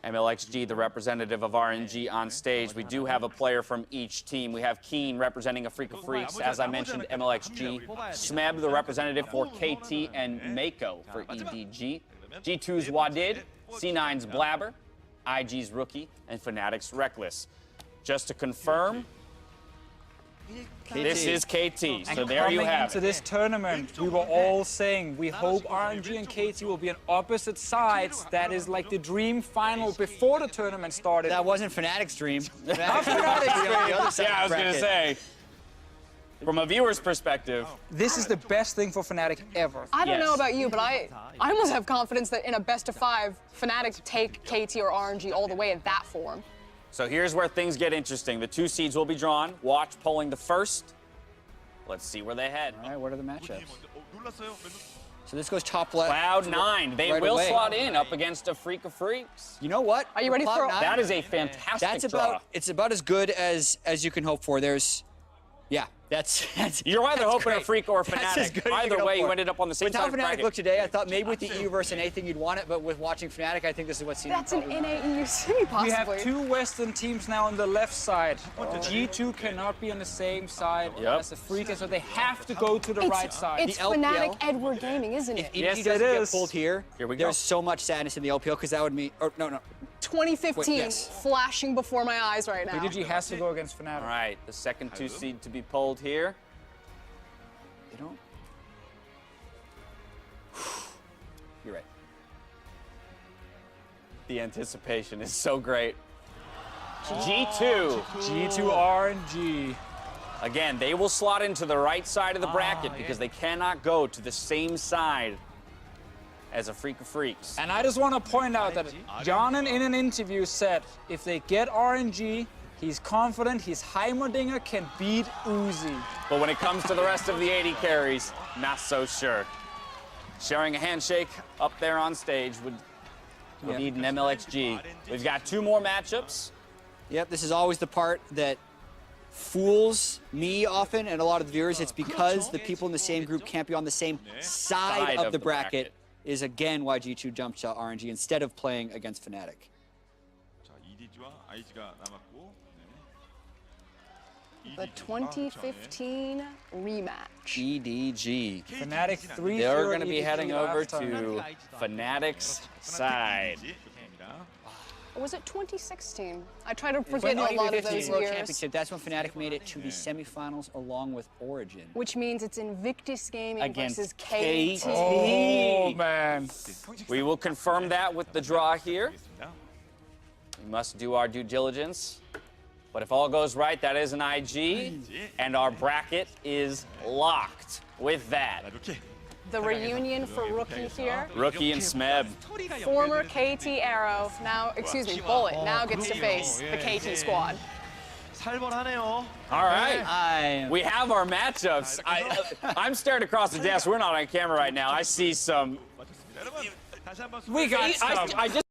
MLXG, the representative of RNG on stage. We do have a player from each team. We have Keen representing Afrika Freaks, as I mentioned, MLXG. Smeb, the representative for KT, and Mako for EDG. G2's Wadid, C9's Blabber, IG's Rookie, and Fnatic's Reckless. Just to confirm, this is KT, so there you Coming have into it. this tournament, we were all saying we hope RNG and KT will be on opposite sides. That is like the dream final before the tournament started. That wasn't Fnatic's dream. Not Fnatic's dream. Yeah, I was going to say, from a viewer's perspective, This is the best thing for Fnatic ever. I don't Yes. know about you, but I almost have confidence that in a best of 5, Fnatic take KT or RNG all the way in that form. so here's where things get interesting. The 2 seeds will be drawn. Watch polling the first. Let's see where they head. All right, what are the matchups? So this goes top left. Cloud9, they right will away. slot in up against Afrika Freaks. You know what? Are you ready for Cloud9, That is a fantastic That's draw. about. It's about as good as you can hope for. There's, yeah. That's You're either that's hoping great. Afrika or That's as Fnatic. good as you Either can hope way, you for. ended up on the same With side how of the Fnatic bracket. looked today, I thought maybe with the EU versus anything you'd want it, but with watching Fnatic, I think this is what's seen. That's an NAEU semi, We possibly. have 2 Western teams now on the left side. G2 cannot be on the same side Yep. as Afrika, so they have to go to the right side. It's The LPL. Fnatic Edward Gaming, isn't it? If Yes, EDG it doesn't get is. pulled here, Here we go. there's so much sadness in the LPL because that would mean. Or no. 2015 Wait, yes. flashing before my eyes right now. EDG has to go against Fnatic. All right, the second 2 seed to be polled here. You don't. You're right. The anticipation is so great. G2. G2 RNG. Again, they will slot into the right side of the bracket because they cannot go to the same side as a Freak of Freaks. And I just want to point out that Jonan in an interview said if they get RNG, he's confident his Heimerdinger can beat Uzi. But when it comes to the rest of the 80 carries, not so sure. Sharing a handshake up there on stage would need an MLXG. We've got 2 more matchups. Yep, this is always the part that fools me often and a lot of the viewers. It's because the people in the same group can't be on the same side of the bracket is again why G2 jumped to RNG instead of playing against Fnatic. The 2015 rematch. EDG. Fnatic 3. They're going to be heading over to Fnatic's side. Or was it 2016? I try to forget a 2015 lot of those World years. Championship. That's when Fnatic made it to the semifinals along with Origin. Which means it's Invictus Gaming Against versus KT. Oh, man. We will confirm that with the draw here. We must do our due diligence. But if all goes right, that is an IG, and our bracket is locked with that. The reunion for Rookie here. Rookie and Smeb. Former KT Arrow, now, excuse me, Bullet, now gets to face the KT squad. All right. We have our matchups. I'm staring across the desk. We're not on camera right now. I see some. We got some. I just